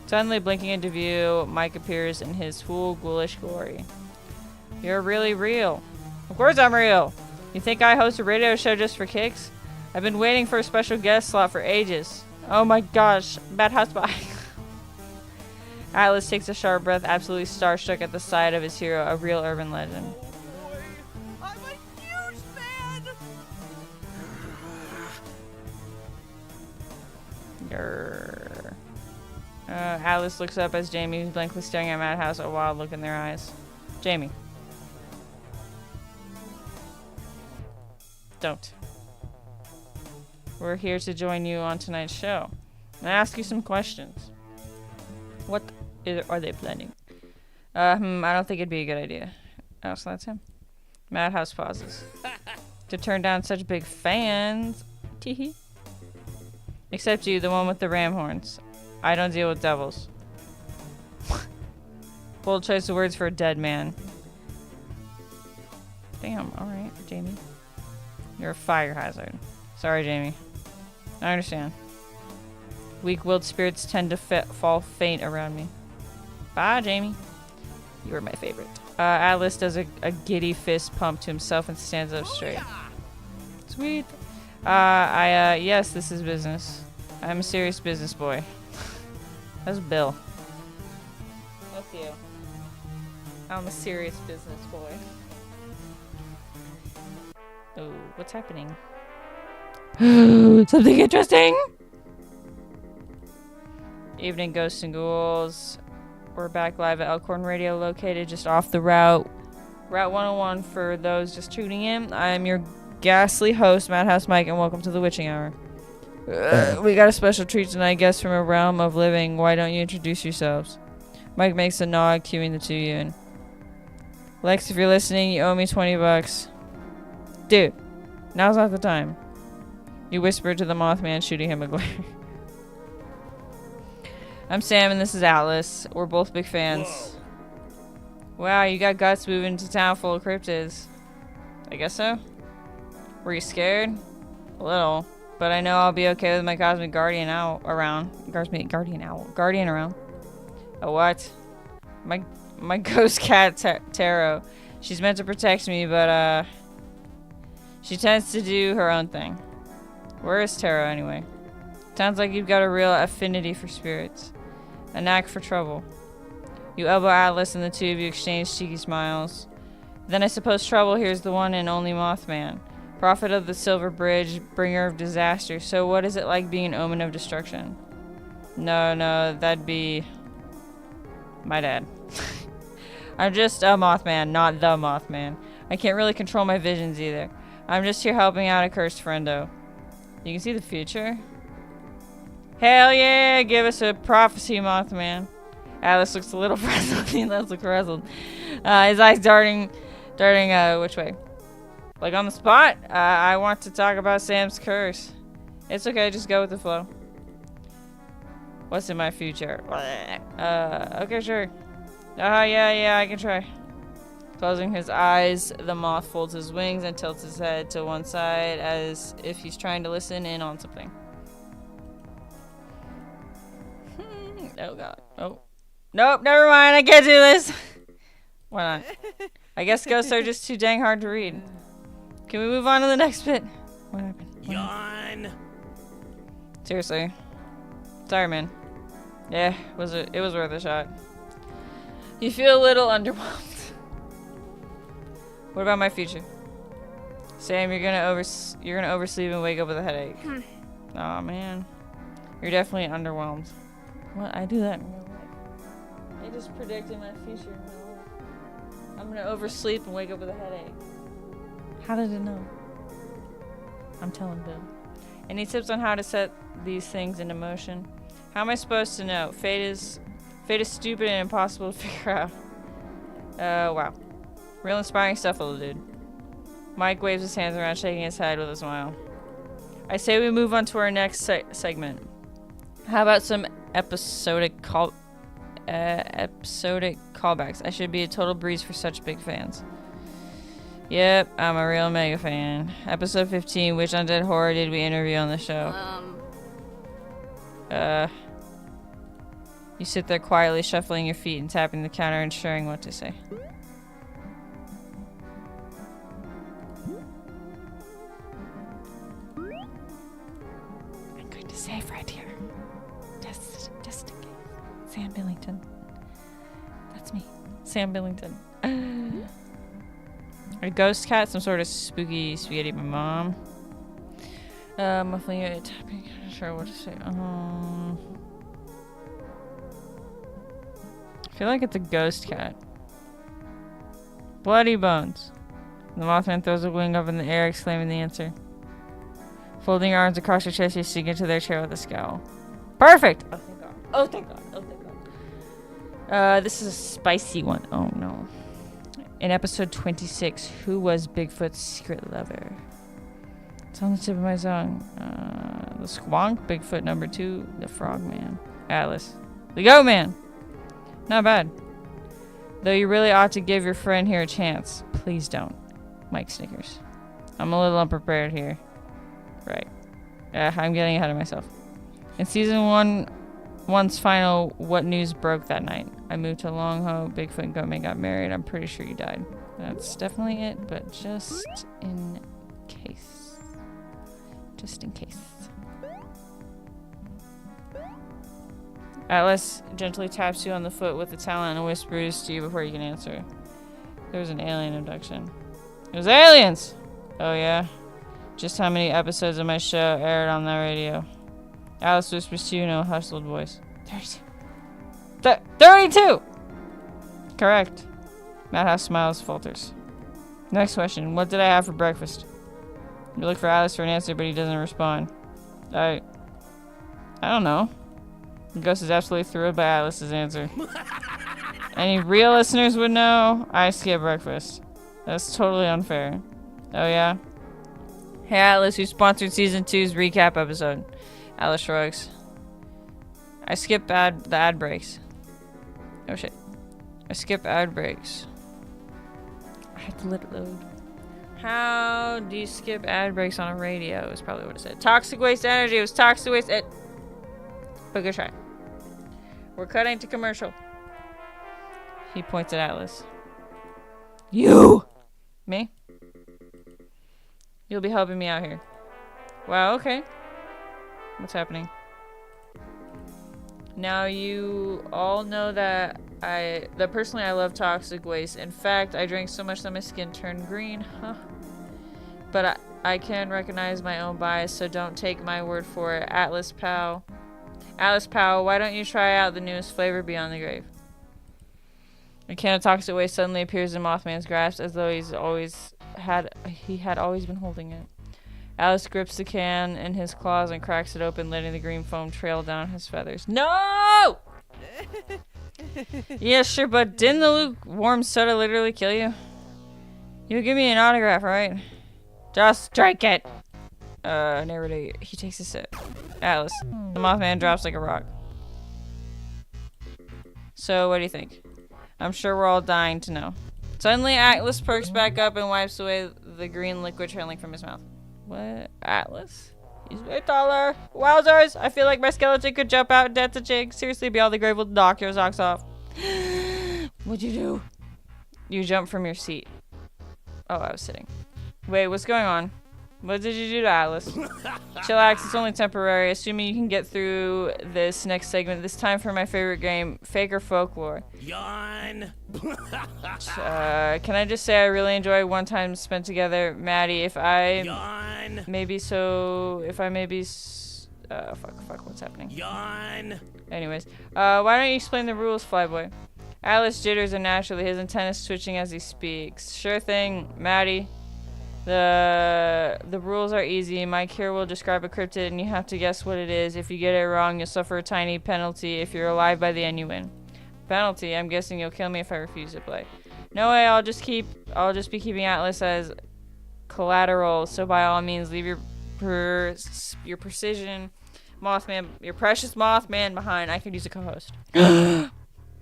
Suddenly blinking into view, Mike appears in his full ghoulish glory. You're really real. Of course I'm real. You think I host a radio show just for kicks? I've been waiting for a special guest slot for ages. Oh my gosh, Madhouse Mike. Atlas takes a sharp breath, absolutely starstruck at the sight of his hero, a real urban legend. Boy, I'm a huge fan! Grrr. Atlas looks up as Jamie, who's blankly staring at Madhouse, a wild look in their eyes. Jamie. Don't. We're here to join you on tonight's show and ask you some questions. What are they planning? I don't think it'd be a good idea. Oh, so that's him. Madhouse pauses. To turn down such big fans. Teehee. Except you, the one with the ram horns. I don't deal with devils. Bold choice of words for a dead man. Damn, alright, Jamie. You're a fire hazard. Sorry, Jamie. I understand. Weak-willed spirits tend to fall faint around me. Bye, Jamie. You were my favorite. Atlas does a giddy fist pump to himself and stands up straight. Sweet. Yes, this is business. I'm a serious business boy. That's Bill. That's you. I'm a serious business boy. Oh, what's happening? Something interesting! Evening Ghosts and Ghouls. We're back live at Elkhorn Radio, located just off the Route 101 for those just tuning in. I'm your ghastly host, Madhouse Mike, and welcome to the Witching Hour. We got a special treat tonight, guests from a realm of living. Why don't you introduce yourselves? Mike makes a nod, cueing the two of you in. Lex, if you're listening, you owe me $20. Dude, now's not the time. You whispered to the Mothman, shooting him a glare. I'm Sam, and this is Atlas. We're both big fans. Whoa. Wow, you got guts moving to town full of cryptids. I guess so. Were you scared? A little. But I know I'll be okay with my cosmic guardian around. Guardian around. A what? My ghost cat, Taro. She's meant to protect me, but, she tends to do her own thing. Where is Taro, anyway? Sounds like you've got a real affinity for spirits. A knack for trouble. You elbow Atlas and the two of you exchange cheeky smiles. Then I suppose Trouble here's the one and only Mothman. Prophet of the Silver Bridge, bringer of disaster. So what is it like being an omen of destruction? No, that'd be my dad. I'm just a Mothman, not the Mothman. I can't really control my visions either. I'm just here helping out a cursed friendo. You can see the future? Hell yeah, give us a prophecy, Mothman. Atlas looks a little frazzled. He does look frazzled. His eyes darting, which way? Like on the spot? I want to talk about Sam's curse. It's okay, just go with the flow. What's in my future? Okay, sure. Yeah, I can try. Closing his eyes, the moth folds his wings and tilts his head to one side as if he's trying to listen in on something. Oh god. Oh. Nope, never mind, I can't do this. Why not? I guess ghosts are just too dang hard to read. Can we move on to the next bit? What happened? Yawn. Seriously. Sorry, man. Yeah, it was worth a shot. You feel a little underwhelmed. What about my future? Sam, you're gonna oversleep and wake up with a headache. Aw, man. You're definitely underwhelmed. What? I do that in real life. I just predicted my future in real life. I'm gonna oversleep and wake up with a headache. How did it know? I'm telling Bill. Any tips on how to set these things into motion? How am I supposed to know? Fate is stupid and impossible to figure out. Wow. Real inspiring stuff, little dude. Mike waves his hands around, shaking his head with a smile. I say we move on to our next segment. How about some episodic episodic callbacks. I should be a total breeze for such big fans. Yep, I'm a real mega fan. Episode 15, which undead horror did we interview on the show? You sit there quietly shuffling your feet and tapping the counter, ensuring what to say. I'm going to save right here. Just in case. Sam Billington. That's me. Sam Billington. A ghost cat, some sort of spooky spaghetti. My mom. Muffling it, tapping. I'm not sure what to say. I feel like it's a ghost cat. Bloody bones. The Mothman throws a wing up in the air, exclaiming the answer. Folding your arms across your chest, you sink into their chair with a scowl. Perfect! Oh, thank God. Oh, thank God. Oh, thank God. This is a spicy one. Oh, no. In episode 26, who was Bigfoot's secret lover? It's on the tip of my tongue. The Squonk, Bigfoot number 2, the Frogman, Atlas, the Goat Man. Not bad. Though you really ought to give your friend here a chance. Please don't. Mike snickers. I'm a little unprepared here. Right. I'm getting ahead of myself. In season 1's final, what news broke that night? I moved to Long Ho, Bigfoot and Goatman got married. I'm pretty sure you died. That's definitely it, but just in case. Just in case. Atlas gently taps you on the foot with a talon and whispers to you before you can answer. There was an alien abduction. It was aliens! Oh yeah? Just how many episodes of my show aired on that radio? Alice whispers to you in a hustled voice. 32! 32! Correct. Madhouse smiles, falters. Next question. What did I have for breakfast? You look for Alice for an answer, but he doesn't respond. I don't know. The ghost is absolutely thrilled by Alice's answer. Any real listeners would know, I skip breakfast. That's totally unfair. Oh yeah? Hey Atlas, who sponsored season 2's recap episode? Alice shrugs. I skip the ad breaks. Oh shit. I skip ad breaks. I have to let it load. How do you skip ad breaks on a radio? Is probably what it said. Toxic waste energy. It was toxic waste. But good try. We're cutting to commercial. He points at Atlas. You! Me? You'll be helping me out here. Wow, okay. What's happening? Now you all know that personally I love toxic waste. In fact, I drank so much that my skin turned green. Huh. But I can recognize my own bias, so don't take my word for it. Atlas pal, why don't you try out the newest flavor Beyond the Grave? A can of toxic waste suddenly appears in Mothman's grasp, as though he had always been holding it. Alice grips the can in his claws and cracks it open, letting the green foam trail down his feathers. No! Yeah, sure, but didn't the lukewarm soda literally kill you? You'll give me an autograph, right? Just drink it! Narrator, he takes a sip. Alice, the Mothman drops like a rock. So, what do you think? I'm sure we're all dying to know. Suddenly, Atlas perks back up and wipes away the green liquid trailing from his mouth. What? Atlas? He's way taller. Wowzers! I feel like my skeleton could jump out and dance a jig. Seriously, Beyond the Grave will knock your socks off. What'd you do? You jumped from your seat. Oh, I was sitting. Wait, what's going on? What did you do to Atlas? Chillax, it's only temporary. Assuming you can get through this next segment. This time for my favorite game, Fake or Folklore. Yawn. Can I just say I really enjoy one time spent together, Maddie. If I Yawn. fuck, what's happening? Yawn. Anyways, why don't you explain the rules, Flyboy? Atlas jitters unnaturally. His antennas switching as he speaks. Sure thing, Maddie. The rules are easy. Mike here will describe a cryptid and you have to guess what it is. If you get it wrong, you'll suffer a tiny penalty. If you're alive by the end, you win. Penalty? I'm guessing you'll kill me if I refuse to play. No way, I'll just be keeping Atlas as collateral. So by all means, leave your precision Mothman, your precious Mothman behind. I could use a co-host.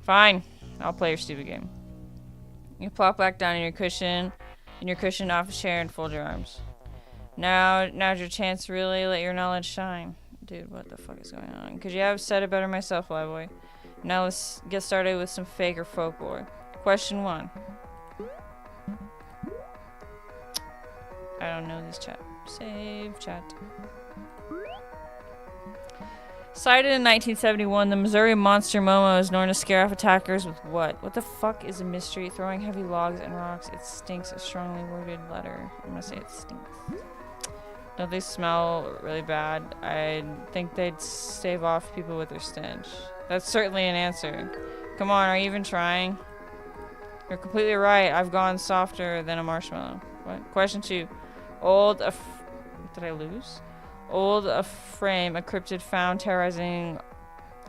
Fine. I'll play your stupid game. You plop back down in your cushioned office chair and fold your arms. Now's your chance to really let your knowledge shine. Dude, what the fuck is going on? Could you have said it better myself, Flyboy? Now let's get started with some fake or folklore. Question 1. I don't know this chat. Save chat. Sighted in 1971, the Missouri monster Momo is known to scare off attackers with what? What the fuck is a mystery? Throwing heavy logs and rocks. It stinks. A strongly worded letter. I'm gonna say it stinks. Don't they smell really bad? I think they'd stave off people with their stench. That's certainly an answer. Come on, are you even trying? You're completely right. I've gone softer than a marshmallow. What? Question 2. Did I lose? Old a frame, a cryptid found terrorizing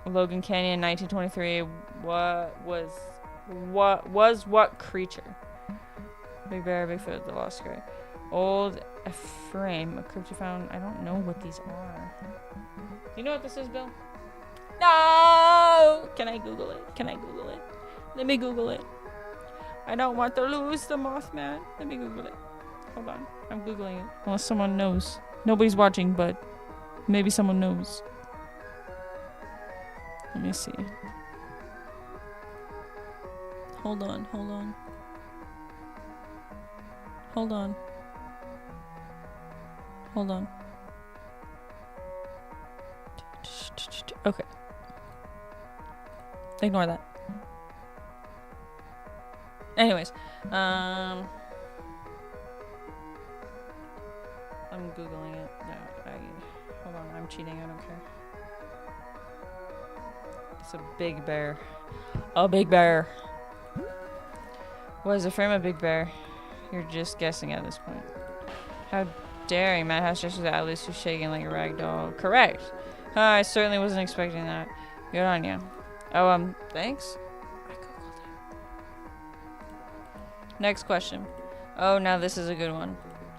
Logan Canyon in 1923. What creature? Big bear, Bigfoot, the lost gray. Old a frame, a cryptid found. I don't know what these are. You know what this is, Bill? No! Can I Google it? Can I Google it? Let me Google it. I don't want to lose the Mothman. Let me Google it. Hold on. I'm Googling it. Unless someone knows. Nobody's watching, but maybe someone knows. Let me see. Hold on, hold on. Hold on. Hold on. Okay. Ignore that. Anyways, I'm Googling it. No, hold on, I'm cheating, I don't care. It's a big bear. A big bear. What is a frame of big bear? You're just guessing at this point. How dare you, Madhouse gestures at least who's shaking like a rag doll. Correct. I certainly wasn't expecting that. Good on you. Oh, thanks? I googled it. Next question. Oh, now this is a good one.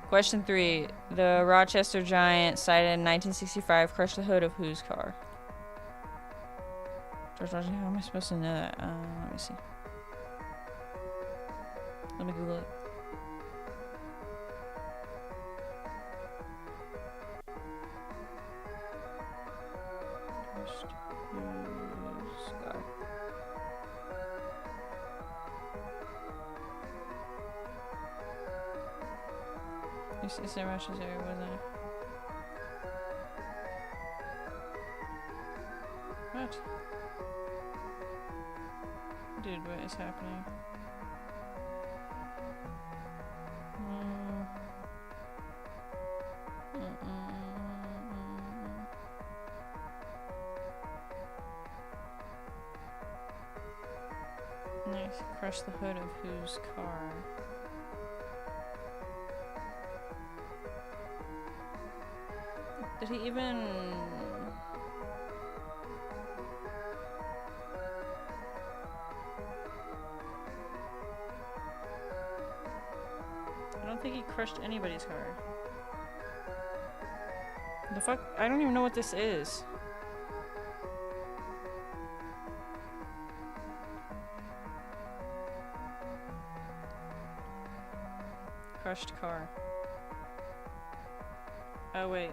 Question 3. The Rochester Giant, sighted in 1965, crushed the hood of whose car? George Washington, how am I supposed to know that? Let me see. Let me Google it. Crushed whose car? Is there Russia's area, wasn't it? What? Dude, what is happening? Nice. Crush the hood of whose car? Did he even... I don't think he crushed anybody's car. The fuck? I don't even know what this is. Crushed car. Oh, wait.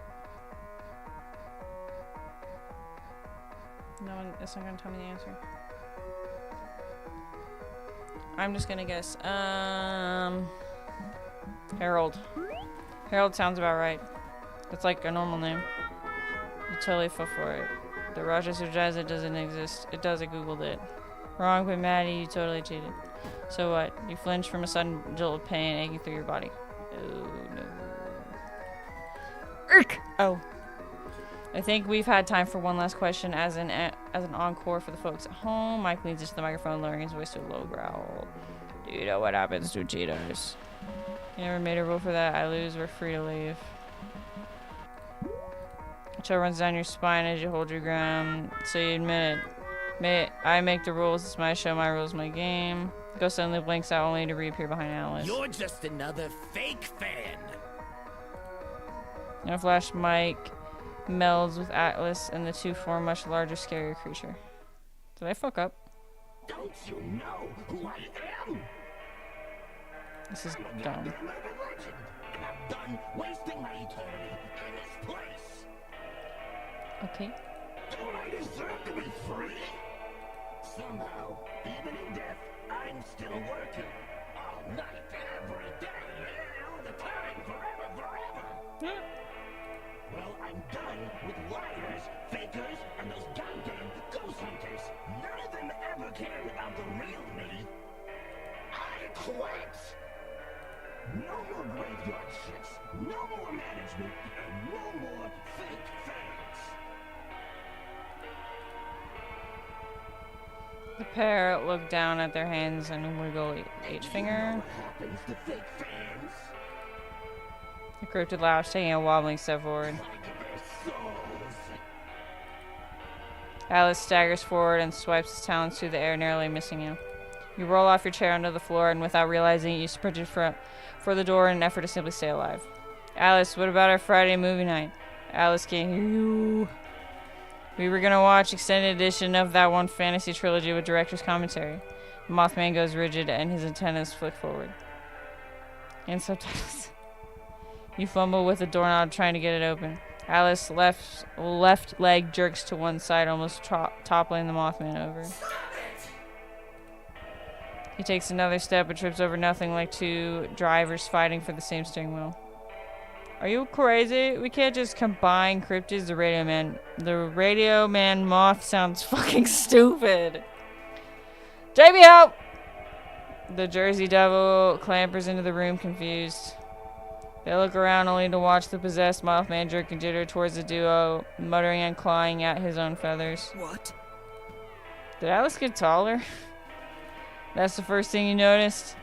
No one is not gonna tell me the answer. I'm just gonna guess. Harold. Harold sounds about right. It's like a normal name. You totally fell for it. The Rochester Jazz, it doesn't exist. It does, I googled it. Wrong, but Maddie, you totally cheated. So what? You flinched from a sudden jolt of pain aching through your body. Oh, no. Urk! Oh. I think we've had time for one last question as an encore for the folks at home. Mike leans into the microphone, lowering his voice to a low growl. Do you know what happens to cheaters? You never made a rule for that. I lose. We're free to leave. A chill runs down your spine as you hold your ground. So you admit it. I make the rules. It's my show. My rules. My game. Ghost suddenly blinks out only to reappear behind Alice. You're just another fake fan. In a flash, Mike melds with Atlas, and the two form a much larger, scarier creature. Did I fuck up? Don't you know who I am? This is I'm a dumb. goddamn urban legend, and I'm done wasting my eternity in this place. Okay. Don't I deserve to be free? Somehow, even in death, I'm still working. All night, every day, all the time, forever. Well, I'm done with liars, fakers, and those goddamn ghost hunters. None of them ever cared about the real me. I quit! No more graveyard shits, no more management, and no more fake fans. The pair look down at their hands and wiggle each finger. What happens to fake fans? The cryptid laughs, taking a wobbling step forward. Like their souls. Alice staggers forward and swipes his talons through the air, narrowly missing you. You roll off your chair onto the floor, and without realizing it, you sprinted for the door in an effort to simply stay alive. Alice, what about our Friday movie night? Alice can't hear you. We were gonna watch extended edition of that one fantasy trilogy with director's commentary. Mothman goes rigid and his antennas flick forward. And subtitles. You fumble with the doorknob trying to get it open. Alice's left leg jerks to one side, almost toppling the Mothman over. He takes another step but trips over nothing, like two drivers fighting for the same steering wheel. Are you crazy? We can't just combine cryptids. The radio man moth sounds fucking stupid. Jamie, help! The Jersey Devil clambers into the room, confused. They look around only to watch the possessed Mothman jerk and jitter towards the duo, muttering and clawing at his own feathers. What? Did Alice get taller? That's the first thing you noticed?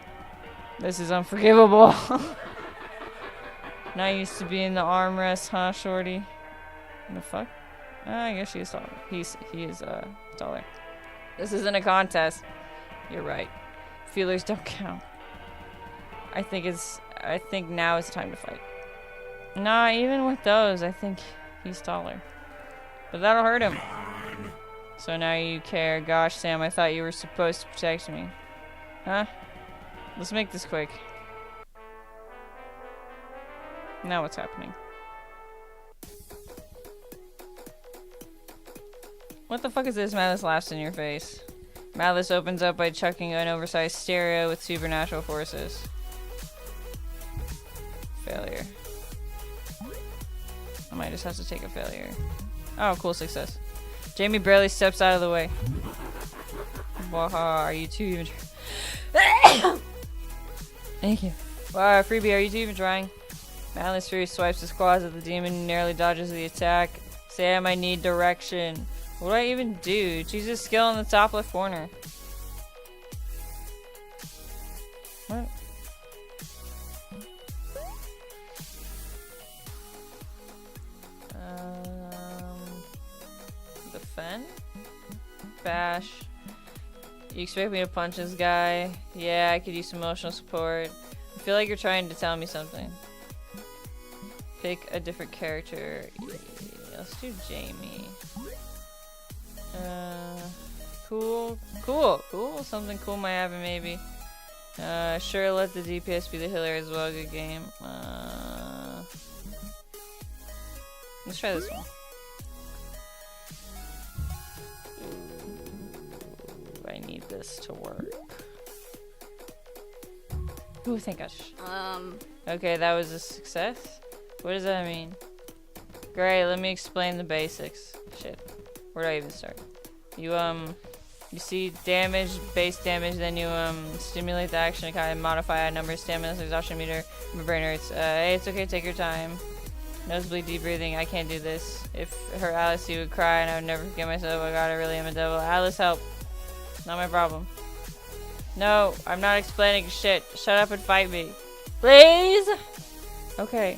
This is unforgivable. Not used to being the armrest, huh, shorty? What the fuck? I guess she is taller. He is taller. This isn't a contest. You're right. Feelers don't count. I think now is time to fight. Nah, even with those, I think he's taller. But that'll hurt him. So now you care. Gosh, Sam, I thought you were supposed to protect me. Huh? Let's make this quick. Now what's happening? What the fuck is this? Malice laughs in your face. Malice opens up by chucking an oversized stereo with supernatural forces. Failure. I might just have to take a failure. Oh, cool success. Jamie barely steps out of the way. Waha, are you two even Thank you. Wow, freebie, are you two even trying? Malice Fury swipes his claws at the demon and narrowly dodges the attack. Sam, I need direction. What do I even do? Choose a skill in the top left corner. What? Defend? Bash. You expect me to punch this guy? Yeah, I could use some emotional support. I feel like you're trying to tell me something. Pick a different character. Let's do Jamie. Cool. Something cool might happen, maybe. Sure, let the DPS be the healer as well. Good game. Let's try this one. Ooh, I need this to work. Ooh, thank gosh. Okay, that was a success. What does that mean? Great, let me explain the basics. Shit. Where do I even start? You see damage, base damage, then you, stimulate the action to kind of modify a number of stamina, exhaustion meter, my brain hurts. Hey, it's okay, take your time. Nosebleed, deep breathing, I can't do this. If her Alice, she would cry and I would never forgive myself. Oh god, I really am a devil. Alice, help. Not my problem. No, I'm not explaining shit. Shut up and fight me. Please? Okay.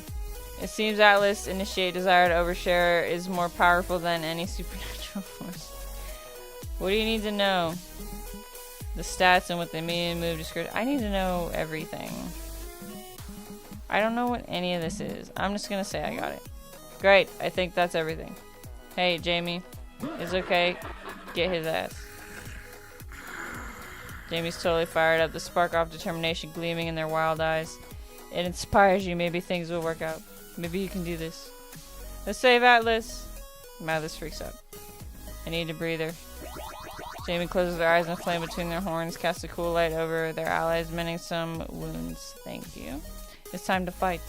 It seems Atlas' initiate desire to overshare is more powerful than any supernatural force. What do you need to know? The stats and what they mean, move description. I need to know everything. I don't know what any of this is. I'm just gonna say I got it. Great, I think that's everything. Hey, Jamie. It's okay. Get his ass. Jamie's totally fired up, the spark of determination gleaming in their wild eyes. It inspires you. Maybe things will work out. Maybe you can do this. Let's save Atlas. Atlas freaks out. I need a breather. Jamie closes their eyes and a flame between their horns casts a cool light over their allies, mending some wounds. Thank you. It's time to fight.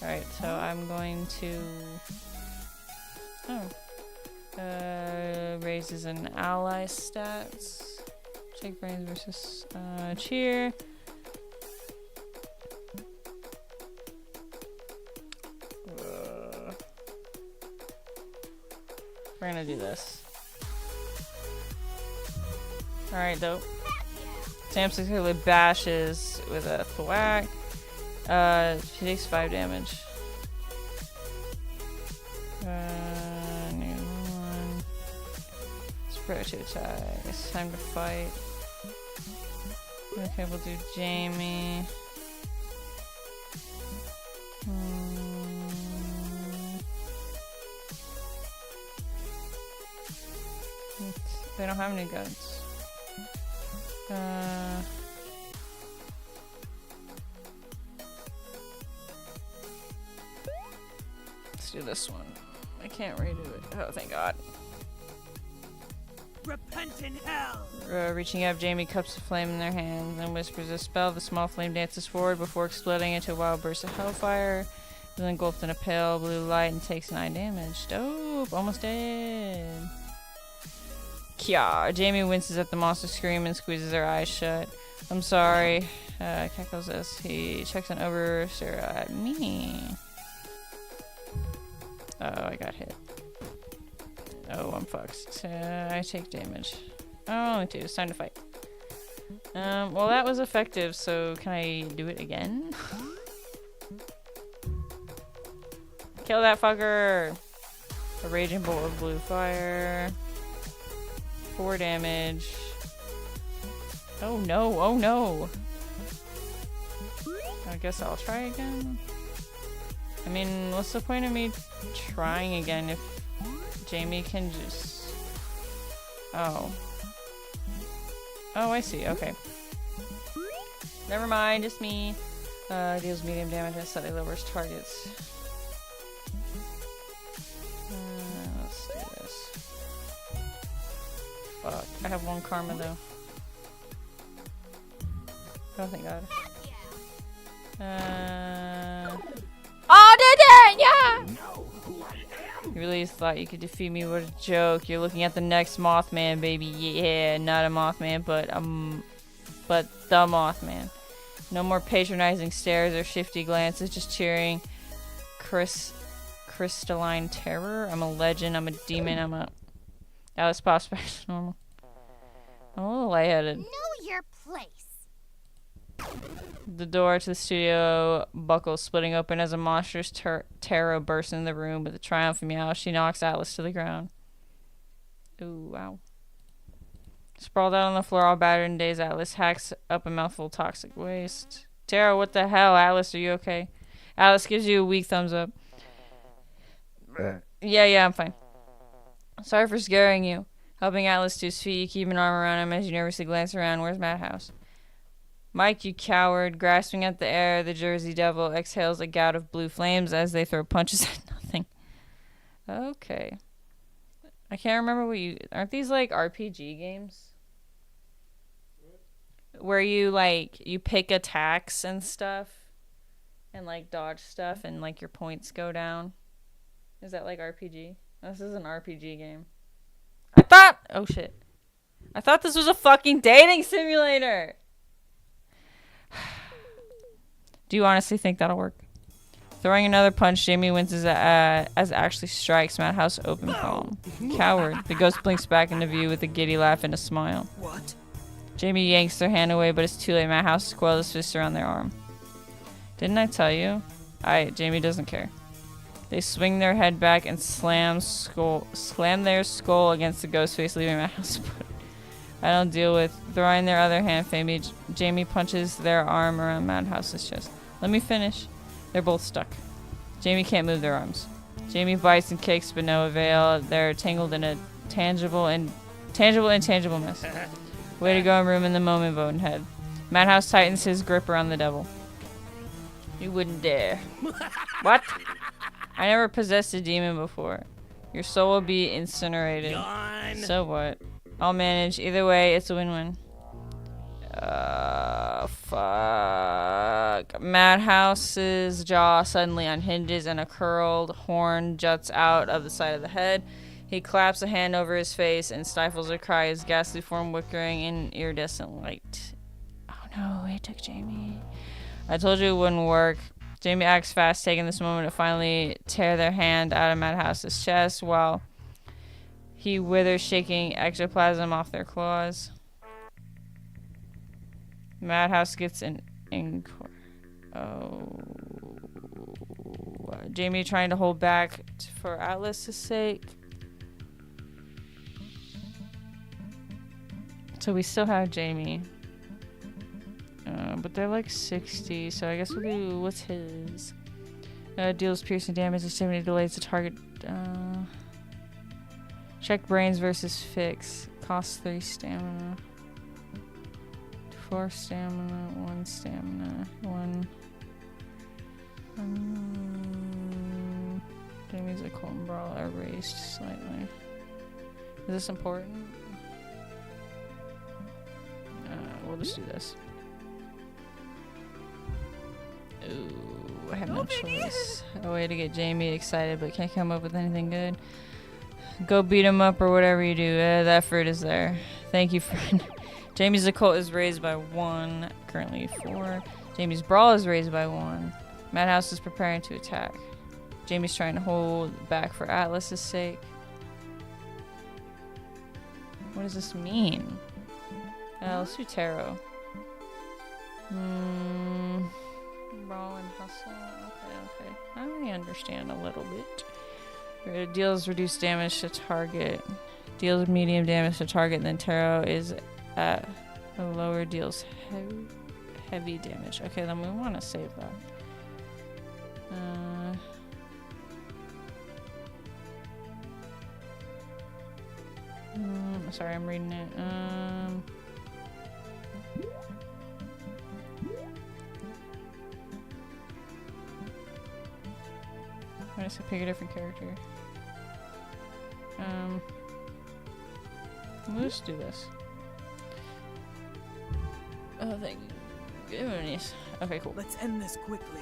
Alright, so I'm going to... raises an ally stats. Take brains versus cheer. We're gonna do this. Alright, dope. Sam successfully bashes with a thwack. She takes 5 damage. New one. Spread to attack. It's time to fight. Okay, we'll do Jamie. They don't have any guns. Let's do this one. I can't redo it. Oh, thank God. Repent in hell! Reaching up, Jamie cups a flame in their hands and whispers a spell. The small flame dances forward before exploding into a wild burst of hellfire. Then engulfed in a pale blue light and takes 9 damage. Dope! Almost dead. Kya. Jamie winces at the monster scream and squeezes her eyes shut. I'm sorry. Cackles as he checks an overseer at me. Oh, I got hit. Oh, I'm fucked. I take damage. Oh, only 2. It's time to fight. Well, that was effective, so can I do it again? Kill that fucker! A raging bolt of blue fire. 4 damage. Oh no, oh no! I guess I'll try again. I mean, what's the point of me trying again if Jamie can just... Oh. Oh, I see, okay. Never mind, just me. Deals medium damage and slightly lowers targets. Let's do this. Fuck, I have 1 karma though. Oh, thank God. Oh, did it! Yeah! You really thought you could defeat me? What a joke. You're looking at the next Mothman, baby. Yeah, not a Mothman, but the Mothman. No more patronizing stares or shifty glances, just cheering crystalline terror. I'm a legend, I'm a demon, I'm a... Alice pops back to normal. I'm a little lightheaded. Know your place. The door to the studio buckles, splitting open as a monstrous terror bursts into the room. With a triumphant meow, she knocks Atlas to the ground. Ooh, wow. Sprawled out on the floor, all battered and dazed, Atlas hacks up a mouthful of toxic waste. Tara, what the hell? Atlas, are you okay? Atlas gives you a weak thumbs up. Yeah, I'm fine. Sorry for scaring you. Helping Atlas to his feet, you keep an arm around him as you nervously glance around. Where's Madhouse? Mike, you coward. Grasping at the air, the Jersey Devil exhales a gout of blue flames as they throw punches at nothing. Okay. I can't remember what you... Aren't these like RPG games? Where you like, you pick attacks and stuff and like dodge stuff and like your points go down. Is that like RPG? This is an RPG game. I thought... Oh shit. I thought this was a fucking dating simulator! Do you honestly think that'll work? Throwing another punch, Jamie winces as Ashley strikes Madhouse open palm. Coward. The ghost blinks back into view with a giddy laugh and a smile. What? Jamie yanks their hand away, but it's too late. Madhouse coils his fist around their arm. Didn't I tell you? Jamie doesn't care. They swing their head back and slam their skull against the ghost face, leaving Madhouse put. I don't deal with. Throwing their other hand, Jamie punches their arm around Madhouse's chest. Let me finish. They're both stuck. Jamie can't move their arms. Jamie bites and kicks, but no avail. They're tangled in a tangible and intangible mess. Way to go, room in the moment, Bonehead. Madhouse tightens his grip around the devil. You wouldn't dare. What? I never possessed a demon before. Your soul will be incinerated. So what? I'll manage. Either way, it's a win-win. Fuck. Madhouse's jaw suddenly unhinges and a curled horn juts out of the side of the head. He claps a hand over his face and stifles a cry, his ghastly form flickering in iridescent light. Oh no, it took Jamie. I told you it wouldn't work. Jamie acts fast, taking this moment to finally tear their hand out of Madhouse's chest while he withers, shaking ectoplasm off their claws. Madhouse gets an encore. Oh. Jamie trying to hold back for Atlas's sake. So we still have Jamie. But they're like 60, so I guess we'll do, what's his? Deals piercing damage, extremely delays the target. Check brains versus fix. Costs 3 stamina. 4 stamina, 1 stamina, 1. Jamie's a Colton Brawl erased slightly. Is this important? We'll just do this. Ooh, I have no choice. A way to get Jamie excited, but can't come up with anything good. Go beat him up or whatever you do. The effort is there. Thank you, friend. Jamie's occult is raised by 1, currently 4. Jamie's brawl is raised by 1. Madhouse is preparing to attack. Jamie's trying to hold back for Atlas's sake. What does this mean? Let's do tarot. Brawl and hustle. Okay. I understand a little bit. It deals reduced damage to target. Deals medium damage to target, then tarot is at a lower, deals heavy damage. Okay, then we want to save that. Sorry, I'm reading it. I just pick a different character. Let's do this. Oh, thank goodness. Okay, cool. Let's end this quickly.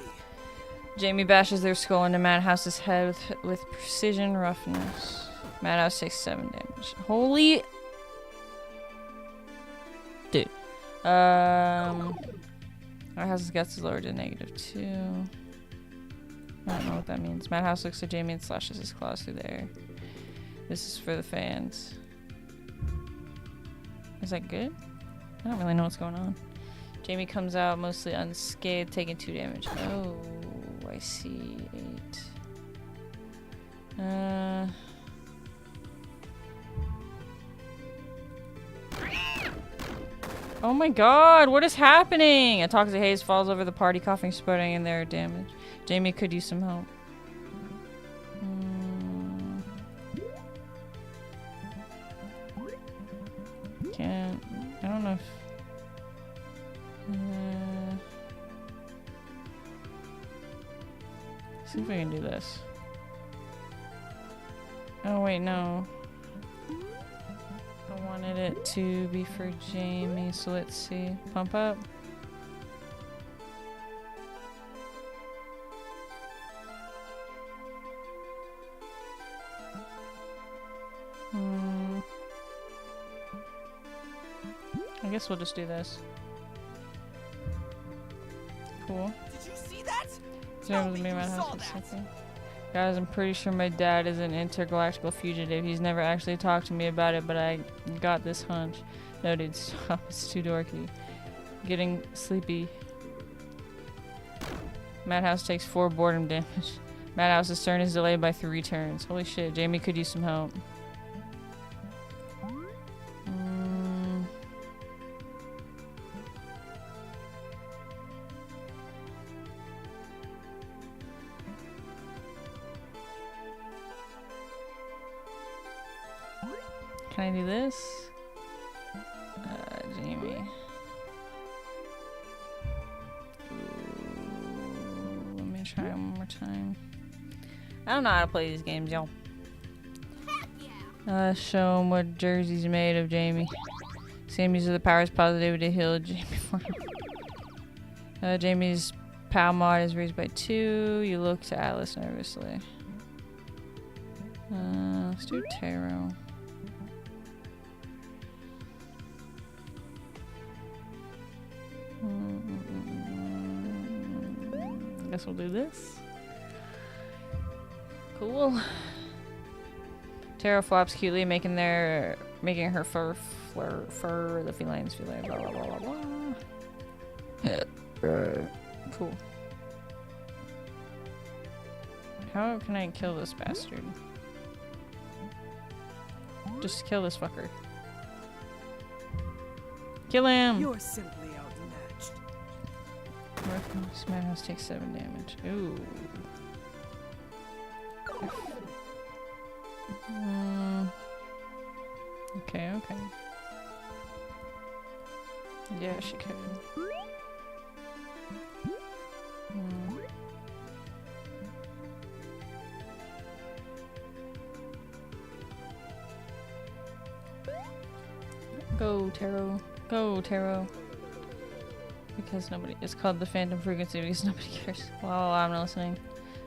Jamie bashes their skull into Madhouse's head with precision roughness. Madhouse takes 7 damage. Holy... Dude. Madhouse's guts is lowered to -2. I don't know what that means. Madhouse looks at Jamie and slashes his claws through the air. This is for the fans. Is that good? I don't really know what's going on. Jamie comes out mostly unscathed, taking 2 damage. Oh, I see. 8. Oh my god, what is happening? A toxic haze falls over the party, coughing, sputtering, and there are damage. Jamie could use some help. Can't. I don't know if... see if we can do this. Oh wait, no. I wanted it to be for Jamie, so let's see. Pump up. I guess we'll just do this. Cool. Did you see that? Guys, I'm pretty sure my dad is an intergalactical fugitive. He's never actually talked to me about it, but I got this hunch. No, dude, stop. It's too dorky. Getting sleepy. Madhouse takes 4 boredom damage. Madhouse's turn is delayed by 3 turns. Holy shit, Jamie could use some help. Can I do this? try one more time. I don't know how to play these games, y'all. Heck yeah. Show them what Jersey's made of, Jamie. Same use of the powers positivity healed Jamie for Jamie's PAL mod is raised by 2. You look to Atlas nervously. Let's do tarot. Guess we'll do this. Cool. Tarot flops cutely, making her fur the felines feel like blah blah blah blah blah. Cool. How can I kill this bastard? Just kill this fucker. Kill him! You're simply outmatched. This madhouse takes 7 damage. Ooh. Okay, okay. Yeah, she could. Go, Tarot. Go, Tarot. Because nobody... It's called the Phantom Frequency because nobody cares. Well, I'm not listening.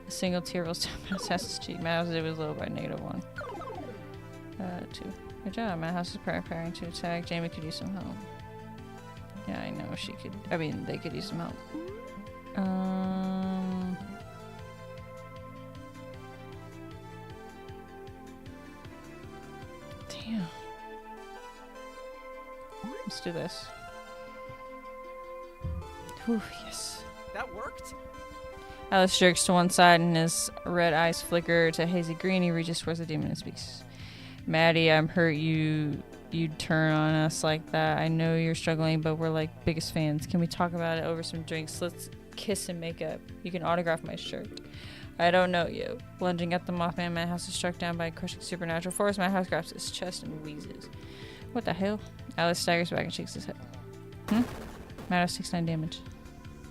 A single tear will stop Madhouse's cheek. Madhouse it was low by -1. 2. Good job. Madhouse is preparing to attack. Jamie could use some help. Yeah, I know she could... I mean, they could use some help. Damn. Let's do this. Whew, yes. That worked? Alice jerks to one side and his red eyes flicker to hazy green. He reaches towards the demon and speaks. Maddie, I'm hurt you'd turn on us like that. I know you're struggling, but we're like biggest fans. Can we talk about it over some drinks? Let's kiss and make up. You can autograph my shirt. I don't know you. Lunging at the Mothman, Madhouse is struck down by a crushing supernatural force. Madhouse grabs his chest and wheezes. What the hell? Alice staggers back and shakes his head. Madhouse takes 9 damage.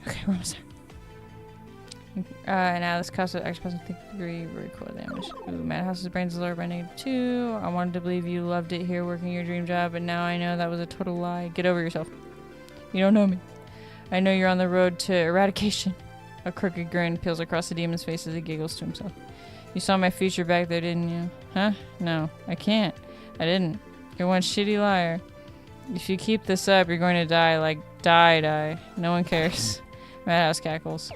Okay, we're almost there. And Alice causes an extra degree recoil damage. Ooh, Madhouse's brains is lower by -2. I wanted to believe you loved it here working your dream job, but now I know that was a total lie. Get over yourself. You don't know me. I know you're on the road to eradication. A crooked grin peels across the demon's face as he giggles to himself. You saw my future back there, didn't you? Huh? No, I can't. I didn't. You're one shitty liar. If you keep this up, you're going to die. Like, die. No one cares. Madhouse cackles.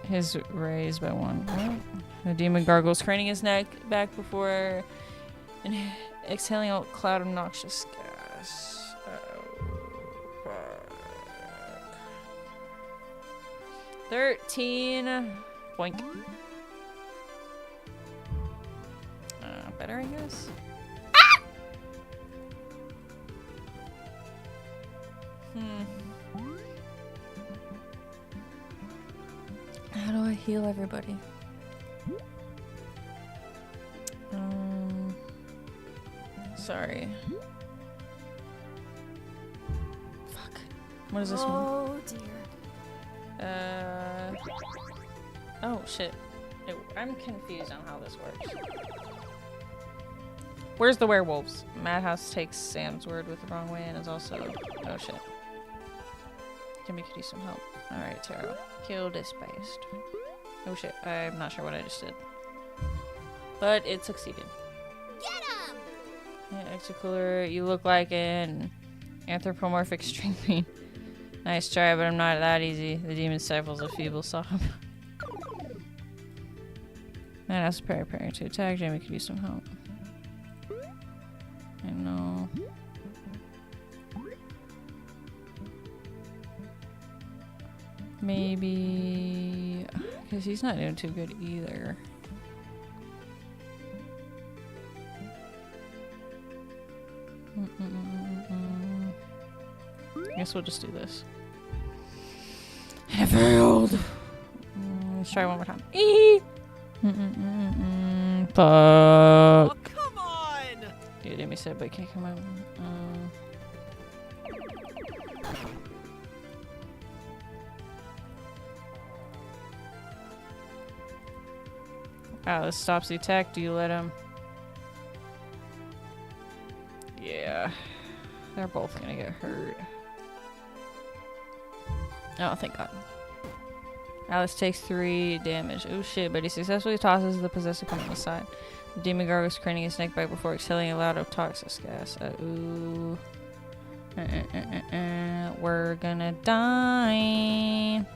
His raised by 1. What? The demon gargles, craning his neck back before exhaling a cloud of noxious gas. Oh, fuck. 13. Boink. Better, I guess. How do I heal everybody? Sorry. Fuck. What is this one? Oh dear. Oh shit. I'm confused on how this works. Where's the werewolves? Madhouse takes Sam's word with the wrong way and is also... Oh shit. Jimmy could use some help. Alright, Tarot. Kill this beast. Oh shit, I'm not sure what I just did. But it succeeded. Get him! Yeah, Exocooler, you look like an anthropomorphic string bean. Nice try, but I'm not that easy. The demon stifles a feeble sob. Madhouse is preparing to attack. Jamie could use some help. I know. Maybe... Because he's not doing too good either. I guess we'll just do this. And it failed! Let's try one more time. Fuck. Oh, come on! Dude, Amy said, but can't come out. Alice stops the attack. Do you let him? Yeah. They're both gonna get hurt. Oh, thank God. Alice takes 3 damage. Oh shit, but he successfully tosses the possessed opponent aside. The demon gargoyle is craning his neck back before exhaling a loud of toxic gas. Ooh. We're gonna die.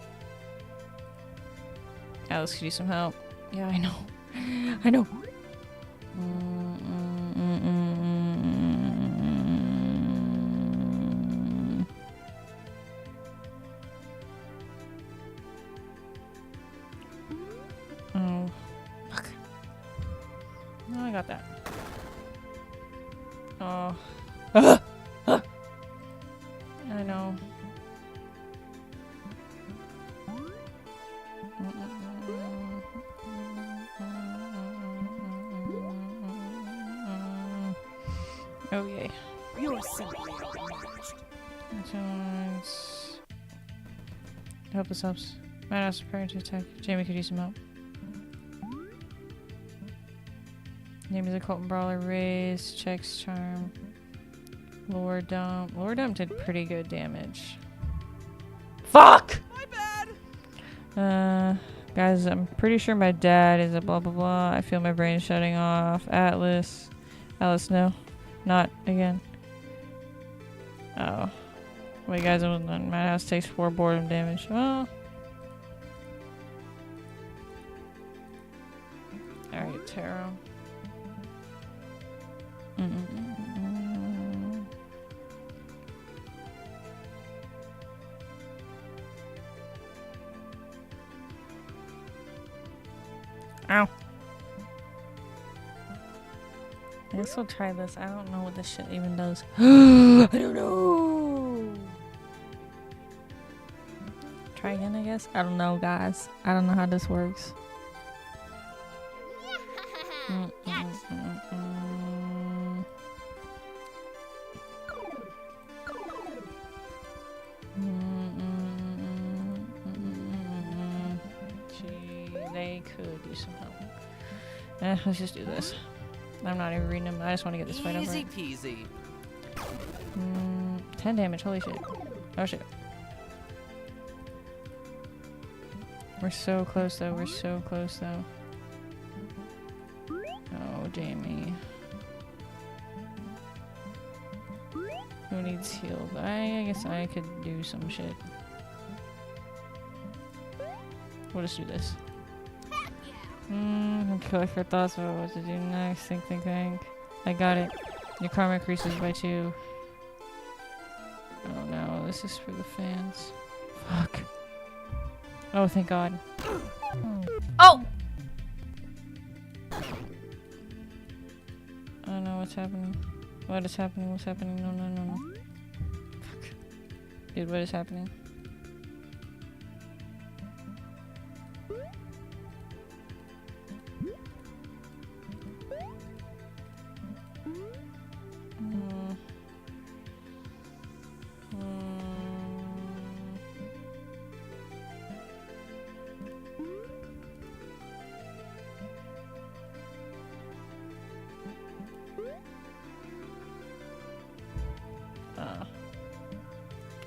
Alice, could use some help? Yeah, I know. I know. Oh, fuck. No, I got that. Oh. I know. Oh yay. You're simply outmatched. Help us helps. Madhouse preparing to attack. Jamie could use some help. Name is a Colton Brawler. Raise. Checks. Charm. Lore Dump. Lore Dump did pretty good damage. Fuck! My bad. Guys, I'm pretty sure my dad is a blah blah blah. I feel my brain shutting off. Atlas. Alice, no. Not again. Oh. Wait, guys, Madhouse takes 4 boredom damage. Well. Alright, Tarot. Ow. I guess we'll try this. I don't know what this shit even does. I don't know. Try again, I guess. I don't know, guys. I don't know how this works. Gee, they could use some help. Let's just do this. I'm not even reading them. I just want to get this fight over. Easy peasy. 10 damage. Holy shit. Oh shit. We're so close though. We're so close though. Oh, Jamie. Who needs healed? I guess I could do some shit. We'll just do this. Collect your thoughts about what to do next. Think. I got it. Your karma increases by 2. Oh no, this is for the fans. Fuck. Oh, thank God. Oh! Oh no, what's happening? What is happening? What's happening? No. Fuck. Dude, what is happening?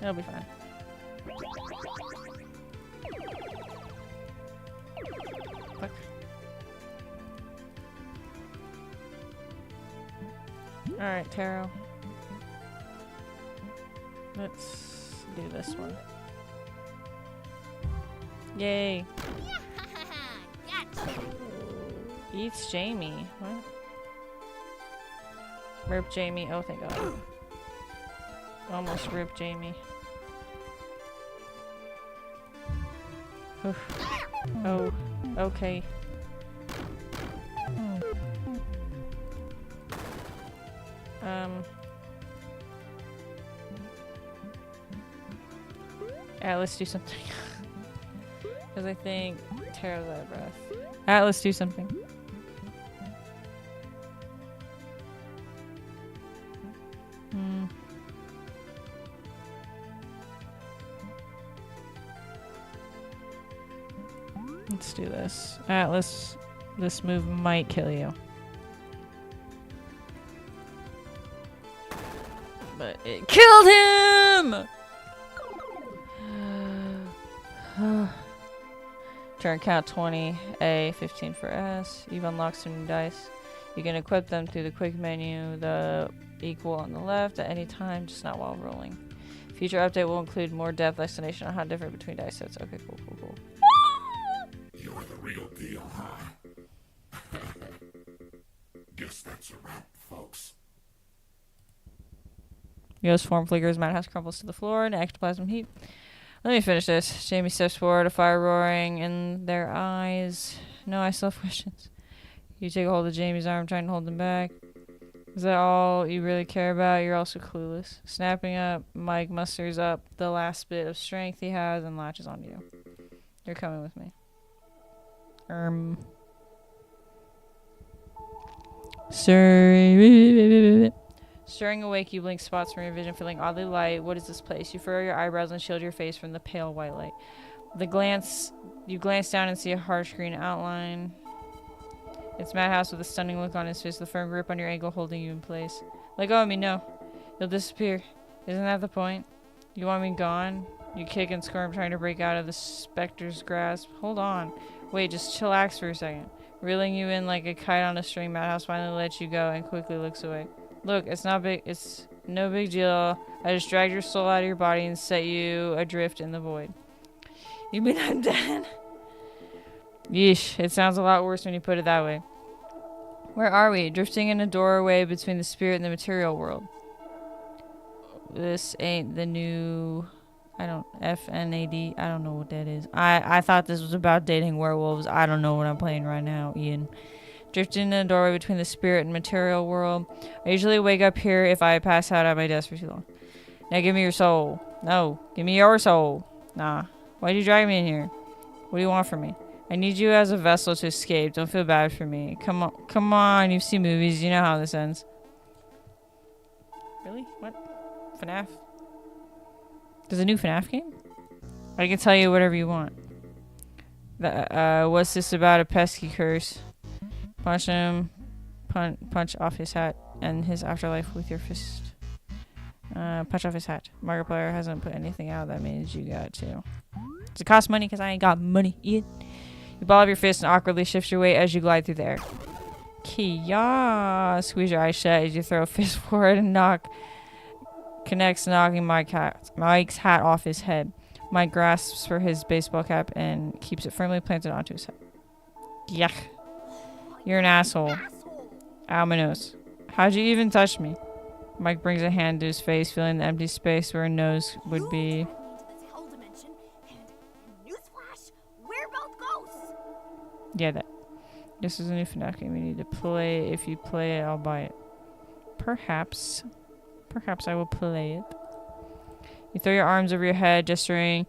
It'll be fine. Fuck. Alright, Tarot. Let's do this one. Yay. Eats Jamie. What? Rip Jamie. Oh, thank God. Almost ripped Jamie. Oof. Oh, okay. Atlas, do something. Because I think Tara's out of breath. Atlas, do something. Let's do this. Atlas, This move might kill you. But it killed him! Turn count 20, A, 15 for S. You've unlocked some new dice. You can equip them through the quick menu, the equal on the left at any time, just not while rolling. Future update will include more depth explanation on how different between dice sets. Okay, cool. You're the real deal, huh? Guess that's a wrap, folks. Yo's form flickers, madhouse crumbles to the floor in ectoplasm heat. Let me finish this. Jamie steps forward, a fire roaring in their eyes. No, I still have questions. You take a hold of Jamie's arm, trying to hold him back. Is that all you really care about? You're also clueless. Snapping up, Mike musters up the last bit of strength he has and latches onto you. You're coming with me. Stirring awake, you blink spots from your vision, feeling oddly light. What is this place? You furrow your eyebrows and shield your face from the pale white light. You glance down and see a harsh green outline. It's Madhouse with a stunning look on his face, the firm grip on your ankle holding you in place. Let go of me, no. You'll disappear. Isn't that the point? You want me gone? You kick and squirm, trying to break out of the specter's grasp. Hold on. Wait, just chillax for a second. Reeling you in like a kite on a string, Madhouse finally lets you go and quickly looks away. Look, it's no big deal. I just dragged your soul out of your body and set you adrift in the void. You mean I'm dead? Yeesh, it sounds a lot worse when you put it that way. Where are we? Drifting in a doorway between the spirit and the material world. This ain't the new... FNAD. I don't know what that is. I thought this was about dating werewolves. I don't know what I'm playing right now, Ian. Drifting in a doorway between the spirit and material world. I usually wake up here if I pass out at my desk for too long. Now give me your soul. No, give me your soul. Nah. Why'd you drag me in here? What do you want from me? I need you as a vessel to escape. Don't feel bad for me. Come on. You've seen movies. You know how this ends. Really? What? FNAF? There's a new FNAF game? I can tell you whatever you want. What's this about a pesky curse? Punch him. Punch off his hat and his afterlife with your fist. Punch off his hat. Markiplier hasn't put anything out. That means you got to. Does it cost money? Because I ain't got money, Ian. You ball up your fist and awkwardly shift your weight as you glide through the air. Kia. Squeeze your eyes shut as you throw a fist forward and connects, knocking Mike's hat off his head. Mike grasps for his baseball cap and keeps it firmly planted onto his head. Yuck. You're an asshole. Ow, my nose. How'd you even touch me? Mike brings a hand to his face, feeling the empty space where a nose would be. Yeah, that. This is a new FNAF game you need to play. If you play it, I'll buy it. Perhaps I will play it. You throw your arms over your head, gesturing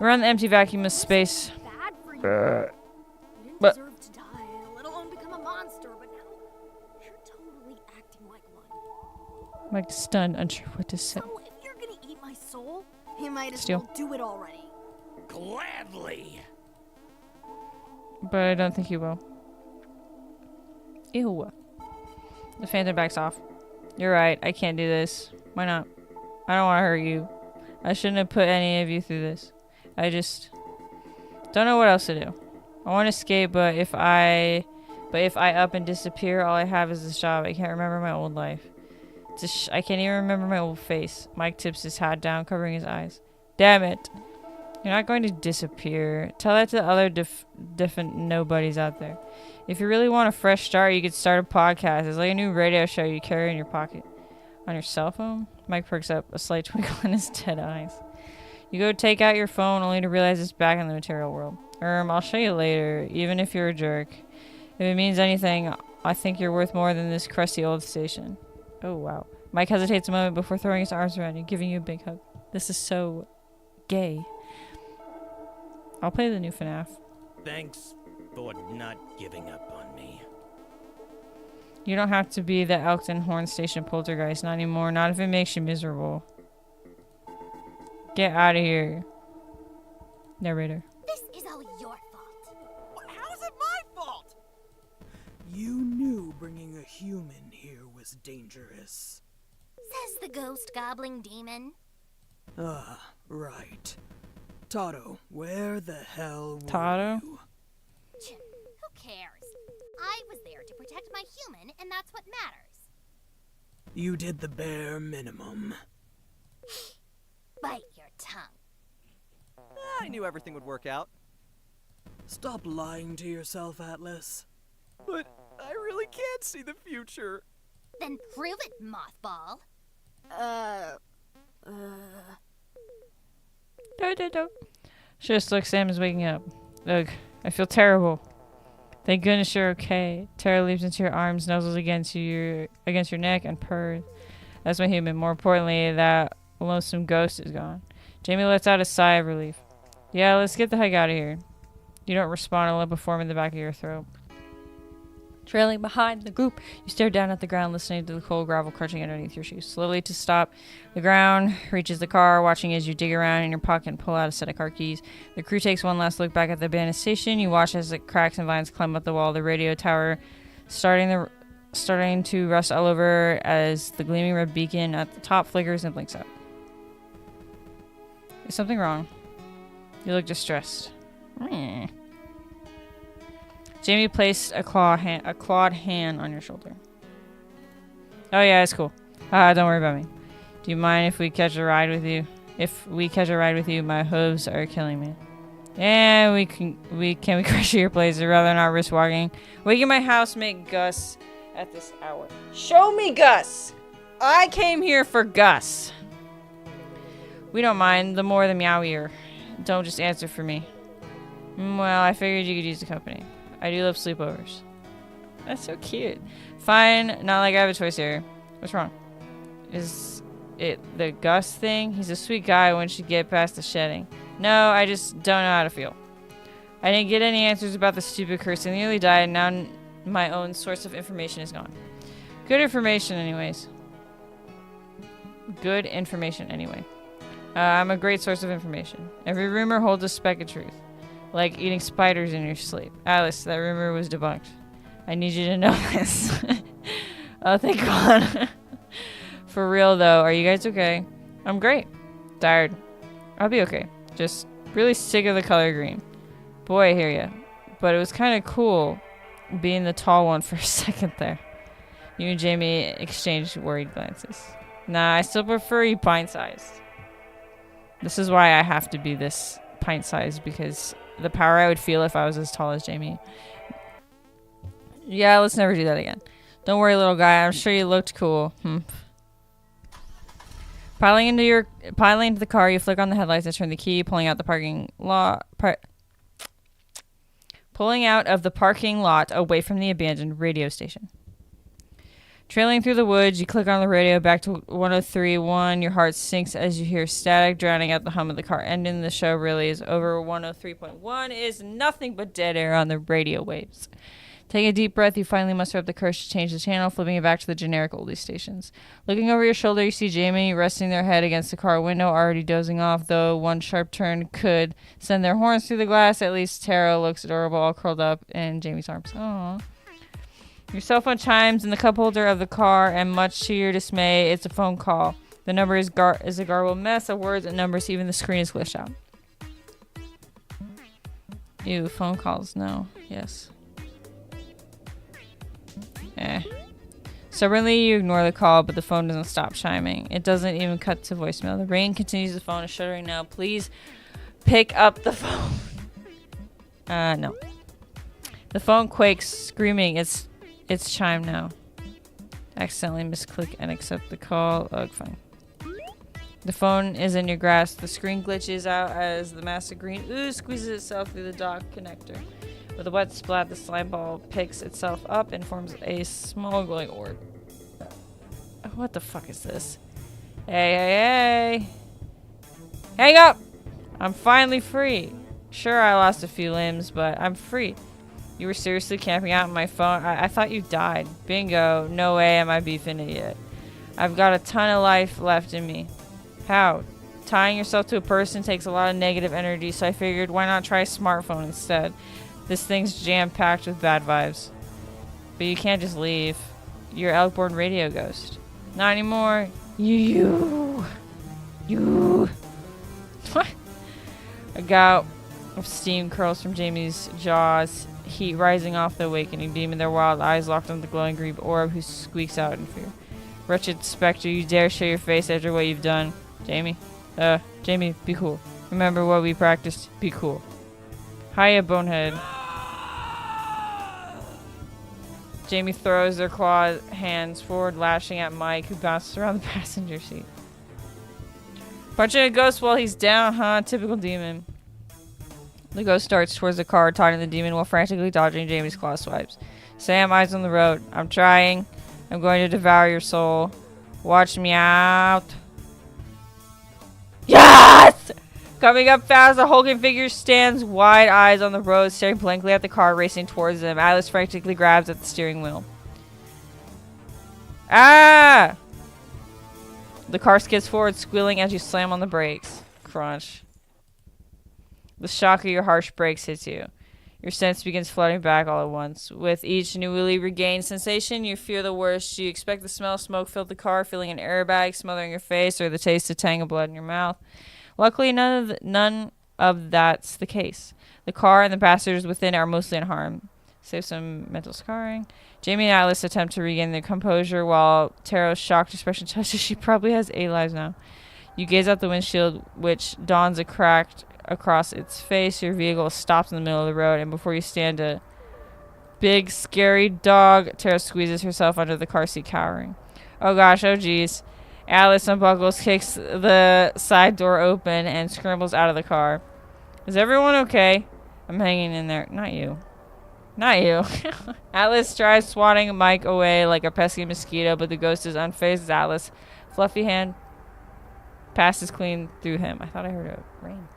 around the empty vacuum of space. Bad for you. You didn't deserve to die, let alone become a monster, but now you're totally acting like one. Mike's stunned, unsure what to say. So if you're gonna eat my soul, you might as Steal. well do it already. Gladly. But I don't think he will. Ew. The phantom backs off. You're right, I can't do this. Why not? I don't want to hurt you. I shouldn't have put any of you through this. I just don't know what else to do. I want to escape, but if I up and disappear, all I have is this job. I can't remember my old life. I can't even remember my old face. Mike tips his hat down, covering his eyes. Damn it. You're not going to disappear. Tell that to the other different nobodies out there. If you really want a fresh start, you could start a podcast. It's like a new radio show you carry in your pocket. On your cell phone? Mike perks up, a slight twinkle in his dead eyes. You go take out your phone only to realize it's back in the material world. I'll show you later, even if you're a jerk. If it means anything, I think you're worth more than this crusty old station. Oh, wow. Mike hesitates a moment before throwing his arms around you, giving you a big hug. This is so gay. I'll play the new FNAF. Thanks for not giving up on me. You don't have to be the Elkton Horn Station poltergeist, not anymore. Not if it makes you miserable. Get out of here. Narrator. This is all your fault. How is it my fault? bringing a human here was dangerous. Says the ghost gobbling demon. Ah, right. Tato, where the hell were Tato? you? Who cares? I was there to protect my human, and that's what matters. You did the bare minimum. Bite your tongue. I knew everything would work out. Stop lying to yourself, Atlas. But I really can't see the future. Then prove it, mothball. Do. She just looks. Sam is waking up. Ugh, I feel terrible. Thank goodness you're okay. Tara leaps into your arms, nuzzles against your neck, and purrs. That's my human. More importantly, that lonesome ghost is gone. Jamie lets out a sigh of relief. Yeah, let's get the heck out of here. You don't respond, a lump of form in the back of your throat. Trailing behind the group, you stare down at the ground, listening to the cold gravel crunching underneath your shoes. Slowly to stop the ground, reaches the car, watching as you dig around in your pocket and pull out a set of car keys. The crew takes one last look back at the abandoned station. You watch as the cracks and vines climb up the wall. The radio tower starting to rust all over as the gleaming red beacon at the top flickers and blinks out. Is something wrong? You look distressed. Jamie placed a clawed hand on your shoulder. Oh yeah, it's cool. Don't worry about me. Do you mind if we catch a ride with you? If we catch a ride with you, my hooves are killing me. Yeah, can we crash at your place? I'd rather not risk walking. Waking my housemate Gus at this hour. Show me Gus! I came here for Gus. We don't mind. The more the meowier. Don't just answer for me. Well, I figured you could use the company. I do love sleepovers. That's so cute. Fine, not like I have a choice here. What's wrong? Is it the Gus thing? He's a sweet guy once you get past the shedding. No, I just don't know how to feel. I didn't get any answers about the stupid curse. I nearly died, and now my own source of information is gone. Good information, anyways. Good information, anyway. I'm a great source of information. Every rumor holds a speck of truth. Like eating spiders in your sleep. Alice, that rumor was debunked. I need you to know this. Oh, thank God. For real, though, are you guys okay? I'm great. Tired. I'll be okay. Just really sick of the color green. Boy, I hear ya. But it was kind of cool being the tall one for a second there. You and Jamie exchanged worried glances. Nah, I still prefer you pint-sized. This is why I have to be this pint-sized, because the power I would feel if I was as tall as Jamie. Yeah, let's never do that again. Don't worry, little guy. I'm sure you looked cool. Piling into the car, you flick on the headlights and turn the key, pulling out of the parking lot away from the abandoned radio station. Trailing through the woods, you click on the radio back to 103.1. Your heart sinks as you hear static drowning out the hum of the car engine. The show really is over. 103.1 is nothing but dead air on the radio waves. Take a deep breath. You finally muster up the courage to change the channel, flipping it back to the generic oldie stations. Looking over your shoulder, you see Jamie resting their head against the car window, already dozing off, though one sharp turn could send their horns through the glass. At least Tara looks adorable, all curled up in Jamie's arms. Aww. Your cell phone chimes in the cup holder of the car, and much to your dismay, it's a phone call. The number is a garbled mess of words and numbers. Even the screen is glitched out. Ew, phone calls. No. Yes. Stubbornly, you ignore the call, but the phone doesn't stop chiming. It doesn't even cut to voicemail. The ring continues. The phone is shuddering now. Please pick up the phone. No. The phone quakes, screaming. It's chime now. Accidentally misclick and accept the call. Ugh, fine. The phone is in your grasp. The screen glitches out as the massive green ooze squeezes itself through the dock connector. With a wet splat, the slime ball picks itself up and forms a small glowing orb. What the fuck is this? Hey. Hang up! I'm finally free. Sure, I lost a few limbs, but I'm free. You were seriously camping out on my phone? I thought you died. Bingo. No way am I beefing it yet. I've got a ton of life left in me. How? Tying yourself to a person takes a lot of negative energy, so I figured why not try a smartphone instead? This thing's jam-packed with bad vibes. But you can't just leave. You're outboard radio ghost. Not anymore. You. What? A gout of steam curls from Jamie's jaws, heat rising off the awakening demon, their wild eyes locked on the glowing green orb who squeaks out in fear. Wretched specter, you dare show your face after what you've done. Jamie? Jamie, be cool. Remember what we practiced. Be cool. Hiya, bonehead. Jamie throws their clawed hands forward, lashing at Mike, who bounces around the passenger seat. Punching a ghost while he's down, huh? Typical demon. The ghost darts towards the car, taunting the demon while frantically dodging Jamie's claw swipes. Sam, eyes on the road. I'm trying. I'm going to devour your soul. Watch me out. Yes! Coming up fast, the hulking figure stands wide eyes on the road, staring blankly at the car racing towards them. Atlas frantically grabs at the steering wheel. Ah! The car skids forward, squealing as you slam on the brakes. Crunch. The shock of your harsh brakes hits you. Your sense begins flooding back all at once. With each newly regained sensation, you fear the worst. You expect the smell of smoke filled the car, feeling an airbag smothering your face, or the taste of Tango blood in your mouth. Luckily, none of that's the case. The car and the passengers within are mostly unharmed, save some mental scarring. Jamie and Atlas attempt to regain their composure while Taro's shocked expression tells you she probably has 8 lives now. You gaze out the windshield, which dawns a crack across its face. Your vehicle stops in the middle of the road, and before you stand a big, scary dog, Tara squeezes herself under the car seat, cowering. Oh gosh, oh geez. Atlas unbuckles, kicks the side door open, and scrambles out of the car. Is everyone okay? I'm hanging in there. Not you. Not you. Atlas tries swatting Mike away like a pesky mosquito, but the ghost is unfazed as Atlas' fluffy hand passes clean through him. I thought I heard it rain.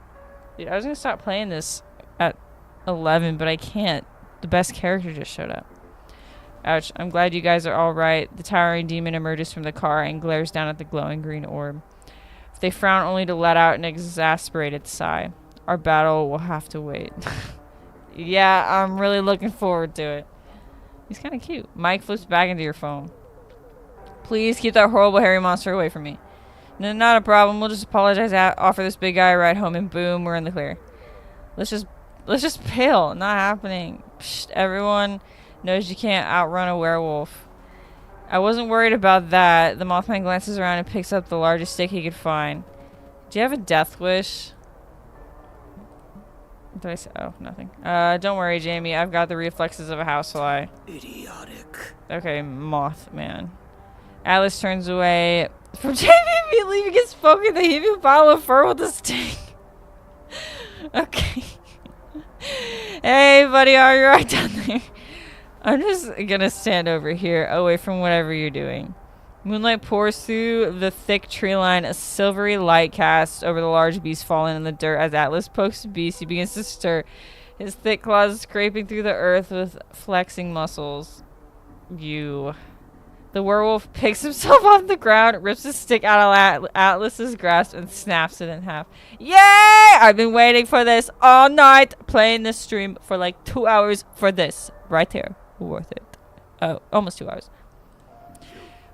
Dude, I was going to stop playing this at 11, but I can't. The best character just showed up. Ouch. I'm glad you guys are all right. The towering demon emerges from the car and glares down at the glowing green orb. They frown only to let out an exasperated sigh. Our battle will have to wait. Yeah, I'm really looking forward to it. He's kind of cute. Mike flips back into your phone. Please keep that horrible hairy monster away from me. No, not a problem. We'll just apologize, offer this big guy a ride home, and boom, we're in the clear. Let's just bail. Not happening. Psst, everyone knows you can't outrun a werewolf. I wasn't worried about that. The Mothman glances around and picks up the largest stick he could find. Do you have a death wish? What did I say? Oh, nothing. Don't worry, Jamie. I've got the reflexes of a housefly. Idiotic. Okay, Mothman. Alice turns away from Jamie immediately. He gets spoken. They heave you a bottle of fur with a stick. Okay. Hey, buddy, are you right down there? I'm just gonna stand over here, away from whatever you're doing. Moonlight pours through the thick tree line. A silvery light casts over the large beast fallen in the dirt. As Atlas pokes the beast, he begins to stir, his thick claws scraping through the earth with flexing muscles. The werewolf picks himself off the ground, rips a stick out of Atlas's grasp, and snaps it in half. Yay! I've been waiting for this all night, playing this stream for like 2 hours for this. Right there. Worth it. Oh, almost 2 hours.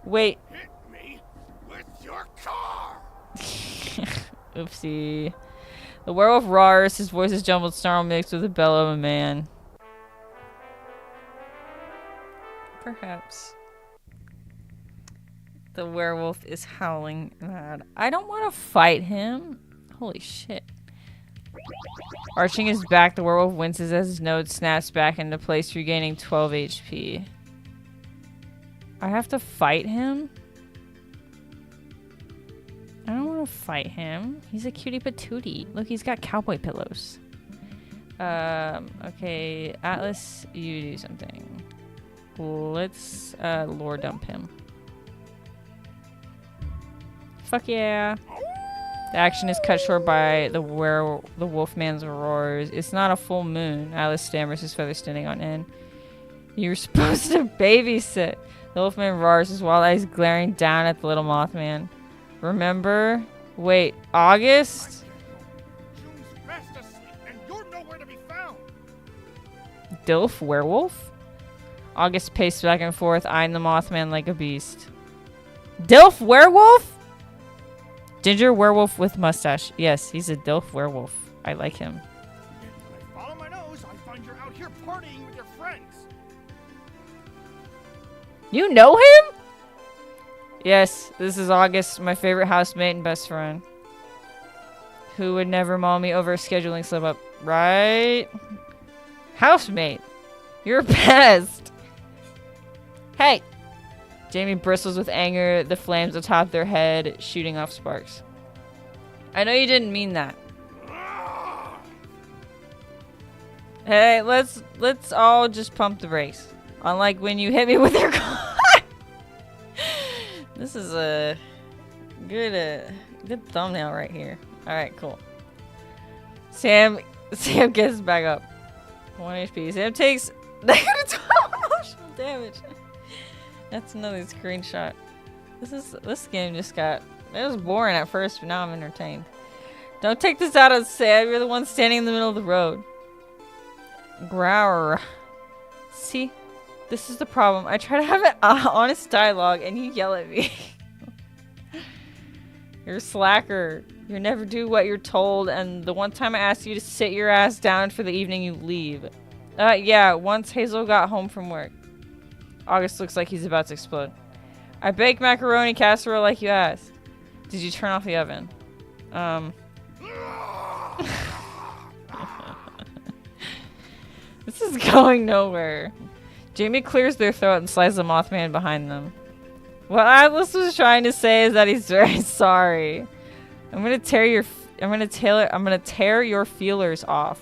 Wait. Hit me with your car. Oopsie. The werewolf roars, his voice is jumbled snarl mixed with the bellow of a man. Perhaps. The werewolf is howling mad. I don't want to fight him. Holy shit. Arching his back, the werewolf winces as his nose snaps back into place, regaining 12 HP. I have to fight him? I don't want to fight him. He's a cutie patootie. Look, he's got cowboy pillows. Okay. Atlas, you do something. Let's, lore dump him. Fuck yeah. The action is cut short by the wolfman's roars. It's not a full moon. Alice stammers, his feathers standing on end. You're supposed to babysit. The wolfman roars, his wild eyes glaring down at the little Mothman. Remember? Wait, August? June's fast asleep, and you're nowhere to be found. Dilf werewolf? August paced back and forth, eyeing the Mothman like a beast. Dilf werewolf? Ginger werewolf with mustache. Yes, he's a Dilf werewolf. I like him. When I follow my nose, I find you're out here partying with your friends. You know him? Yes, this is August, my favorite housemate and best friend. Who would never maul me over a scheduling slip up, right? Housemate, you're best. Hey. Jamie bristles with anger, the flames atop their head shooting off sparks. I know you didn't mean that. Hey, let's all just pump the brakes. Unlike when you hit me with your car. This is a good thumbnail right here. All right, cool. Sam gets back up. 1 HP. Sam takes negative 12 emotional damage. That's another screenshot. This game just got... It was boring at first, but now I'm entertained. Don't take this out on Sam. You're the one standing in the middle of the road. Grower. See? This is the problem. I try to have an honest dialogue, and you yell at me. You're a slacker. You never do what you're told, and the one time I asked you to sit your ass down for the evening, you leave. Yeah, once Hazel got home from work. August looks like he's about to explode. I baked macaroni casserole like you asked. Did you turn off the oven? This is going nowhere. Jamie clears their throat and slides the Mothman behind them. What Atlas was trying to say is that he's very sorry. I'm gonna tear your feelers off.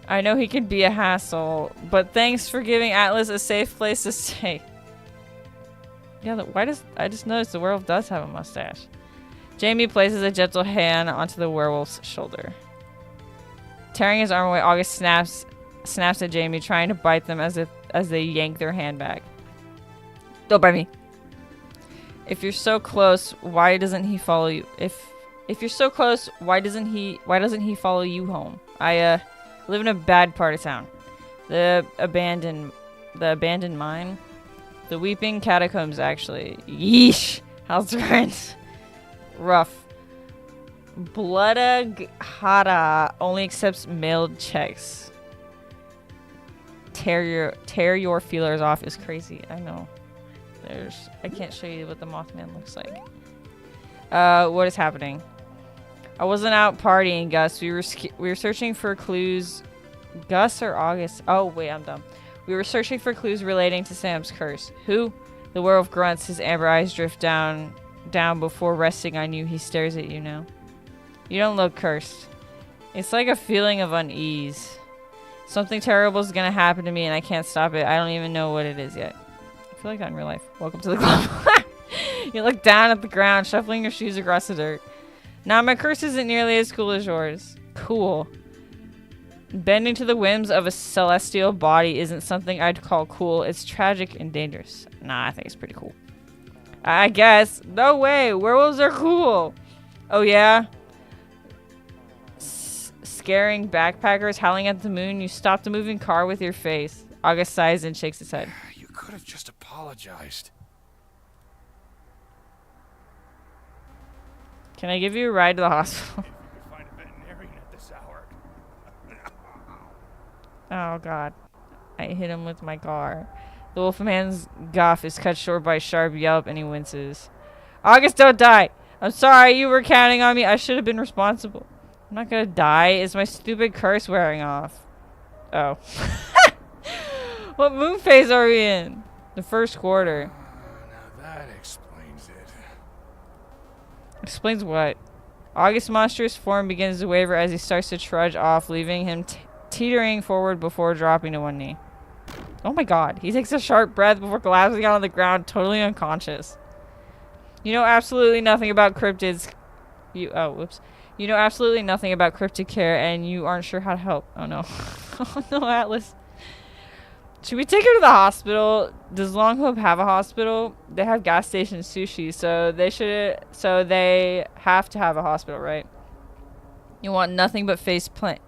I know he can be a hassle, but thanks for giving Atlas a safe place to stay. Yeah, I just noticed the werewolf does have a mustache. Jamie places a gentle hand onto the werewolf's shoulder. Tearing his arm away, August snaps at Jamie, trying to bite them as they yank their hand back. Don't bite me. If you're so close, why doesn't he follow you? If you're so close, why doesn't he follow you home? I live in a bad part of town. The abandoned mine. The Weeping Catacombs, actually. Yeesh. How's rent? Rough. Bloodagada only accepts mailed checks. Tear your feelers off is crazy. I know. I can't show you what the Mothman looks like. What is happening? I wasn't out partying, Gus. We were searching for clues. Gus or August? Oh wait, I'm dumb. We were searching for clues relating to Sam's curse. Who? The werewolf grunts. His amber eyes drift down before resting on you. He stares at you now. You don't look cursed. It's like a feeling of unease. Something terrible is gonna happen to me and I can't stop it. I don't even know what it is yet. I feel like that in real life. Welcome to the club. You look down at the ground, shuffling your shoes across the dirt. Now, my curse isn't nearly as cool as yours. Cool. Bending to the whims of a celestial body isn't something I'd call cool. It's tragic and dangerous. Nah, I think it's pretty cool. I guess. No way. Werewolves are cool. Oh, yeah? Scaring backpackers, howling at the moon. You stopped a moving car with your face. August sighs and shakes his head. You could have just apologized. Can I give you a ride to the hospital? You could find a veterinarian at this hour. Oh, God. I hit him with my car. The wolfman's guff is cut short by a sharp yelp, and he winces. August, don't die! I'm sorry, you were counting on me. I should have been responsible. I'm not gonna die. Is my stupid curse wearing off? Oh. What moon phase are we in? The first quarter. Now that explains it. Explains what? August's monstrous form begins to waver as he starts to trudge off, leaving him teetering forward before dropping to one knee. Oh my god. He takes a sharp breath before collapsing out on the ground, totally unconscious. You know absolutely nothing about cryptids. You know absolutely nothing about cryptid care, and you aren't sure how to help. Oh no. Oh no, Atlas. Should we take her to the hospital? Does Long Hope have a hospital? They have gas station sushi, so they have to have a hospital, right? You want nothing but a faceplant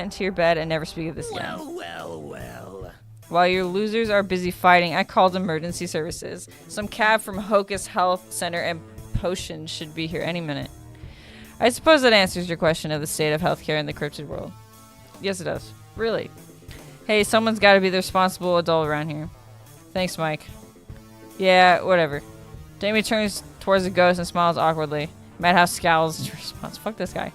into your bed and never speak of this again. Well. While your losers are busy fighting, I called emergency services. Some cab from Hocus Health Center and Potion should be here any minute. I suppose that answers your question of the state of healthcare in the cryptid world. Yes, it does. Really. Hey, someone's got to be the responsible adult around here. Thanks, Mike. Yeah, whatever. Jamie turns towards the ghost and smiles awkwardly. Madhouse scowls in response. Fuck this guy.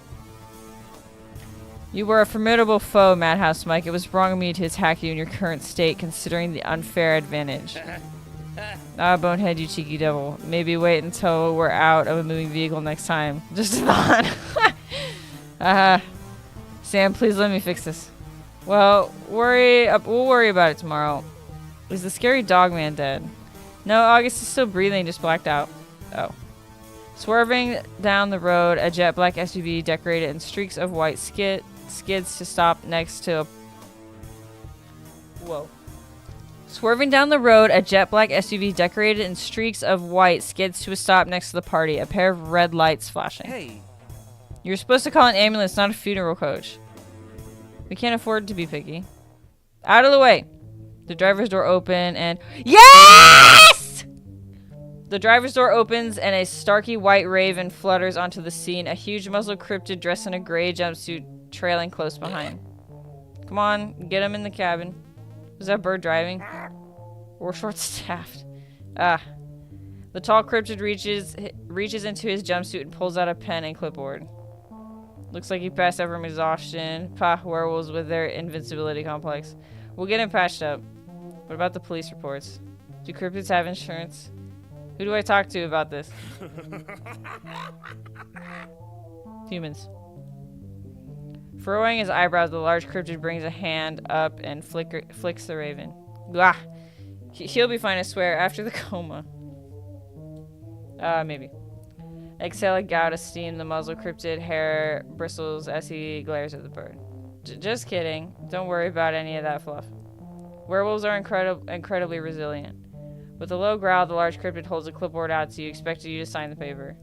You were a formidable foe, Madhouse Mike. It was wrong of me to attack you in your current state, considering the unfair advantage. Ah, bonehead, you cheeky devil. Maybe wait until we're out of a moving vehicle next time. Just a thought. Sam, please let me fix this. Well, we'll worry about it tomorrow. Is the scary dog man dead? No, August is still breathing, just blacked out. Oh. Swerving down the road, a jet black SUV decorated in streaks of white skids to stop next to a... Whoa. Swerving down the road, a jet black SUV decorated in streaks of white skids to a stop next to the party, a pair of red lights flashing. Hey. You're supposed to call an ambulance, not a funeral coach. We can't afford to be picky. Out of the way. The driver's door open and... Yes! The driver's door opens and a starky white raven flutters onto the scene, a huge muzzled cryptid dressed in a gray jumpsuit trailing close behind. Come on, get him in the cabin. Was that bird driving? We're short-staffed. Ah. The tall cryptid reaches into his jumpsuit and pulls out a pen and clipboard. Looks like he passed out from exhaustion. Pah, werewolves with their invincibility complex. We'll get him patched up. What about the police reports? Do cryptids have insurance? Who do I talk to about this? Humans. Furrowing his eyebrows, the large cryptid brings a hand up and flicks the raven. Blah. He'll be fine, I swear, after the coma. Maybe. Exhale a gout of steam. The muzzle cryptid hair bristles as he glares at the bird. Just kidding. Don't worry about any of that fluff. Werewolves are incredibly resilient. With a low growl, the large cryptid holds a clipboard out to you, expecting you to sign the paper.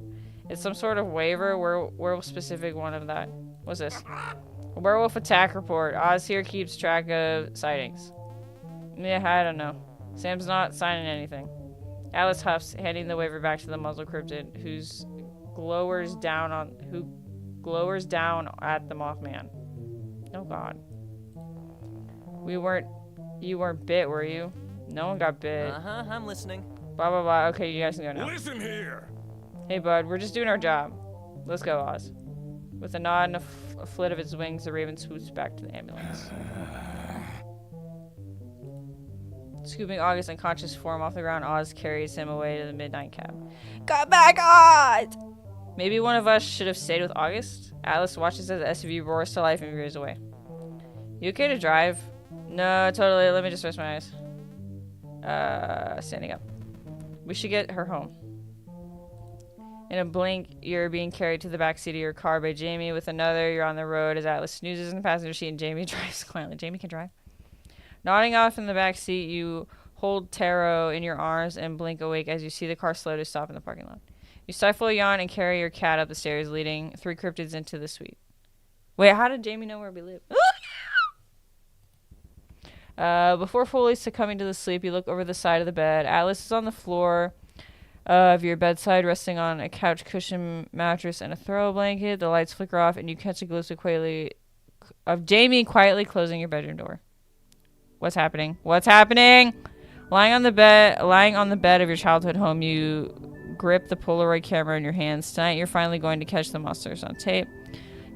It's some sort of waiver, werewolf-specific one of that. What's this? A werewolf attack report. Oz here keeps track of sightings. Yeah, I don't know. Sam's not signing anything. Alice huffs, handing the waiver back to the muzzle cryptid, who glowers down at the Mothman. Oh God. You weren't bit, were you? No one got bit. Uh-huh, I'm listening. Blah, blah, blah. Okay, you guys can go now. Listen here! Hey, bud, we're just doing our job. Let's go, Oz. With a nod and a flit of its wings, the raven swoops back to the ambulance. Scooping August unconscious form off the ground, Oz carries him away to the midnight cab. Come back, Oz! Maybe one of us should have stayed with August? Alice watches as the SUV roars to life and veers away. You okay to drive? No, totally. Let me just rest my eyes. Standing up. We should get her home. In a blink, you're being carried to the back seat of your car by Jamie. With another, you're on the road as Atlas snoozes in the passenger seat and Jamie drives quietly. Jamie can drive. Nodding off in the back seat, you hold Taro in your arms and blink awake as you see the car slow to stop in the parking lot. You stifle a yawn and carry your cat up the stairs, leading 3 cryptids into the suite. Wait, how did Jamie know where we live? Before fully succumbing to the sleep, you look over the side of the bed. Atlas is on the floor of your bedside, resting on a couch cushion mattress and a throw blanket. The lights flicker off, and you catch a glimpse of Jamie quietly closing your bedroom door. What's happening? What's happening? Lying on the bed of your childhood home, you grip the Polaroid camera in your hands. Tonight, you're finally going to catch the monsters on tape.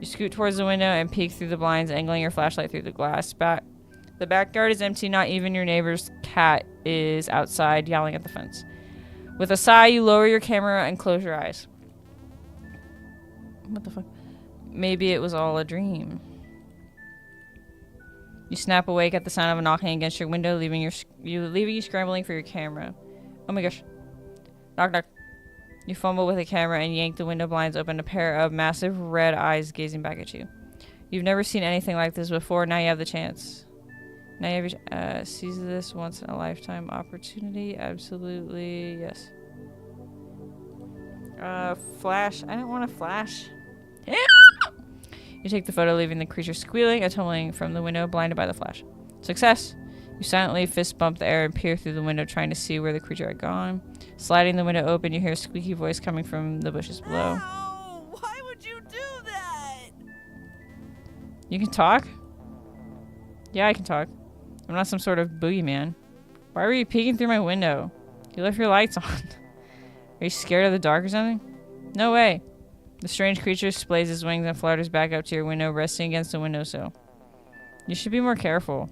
You scoot towards the window and peek through the blinds, angling your flashlight through the glass. The backyard is empty. Not even your neighbor's cat is outside yelling at the fence. With a sigh, you lower your camera and close your eyes. What the fuck? Maybe it was all a dream. You snap awake at the sound of a knocking against your window, leaving you scrambling for your camera. Oh my gosh. Knock, knock. You fumble with the camera and yank the window blinds open, a pair of massive red eyes gazing back at you. You've never seen anything like this before. Now you have the chance. Now you have seize this once in a lifetime opportunity. Absolutely, yes. Flash. I don't want to flash. You take the photo, leaving the creature squealing and tumbling from the window, blinded by the flash. Success! You silently fist bump the air and peer through the window, trying to see where the creature had gone. Sliding the window open, you hear a squeaky voice coming from the bushes below. Ow! Why would you do that? You can talk? Yeah, I can talk. I'm not some sort of boogeyman. Why were you peeking through my window? You left your lights on. Are you scared of the dark or something? No way. The strange creature splays his wings and flutters back up to your window, resting against the windowsill. You should be more careful.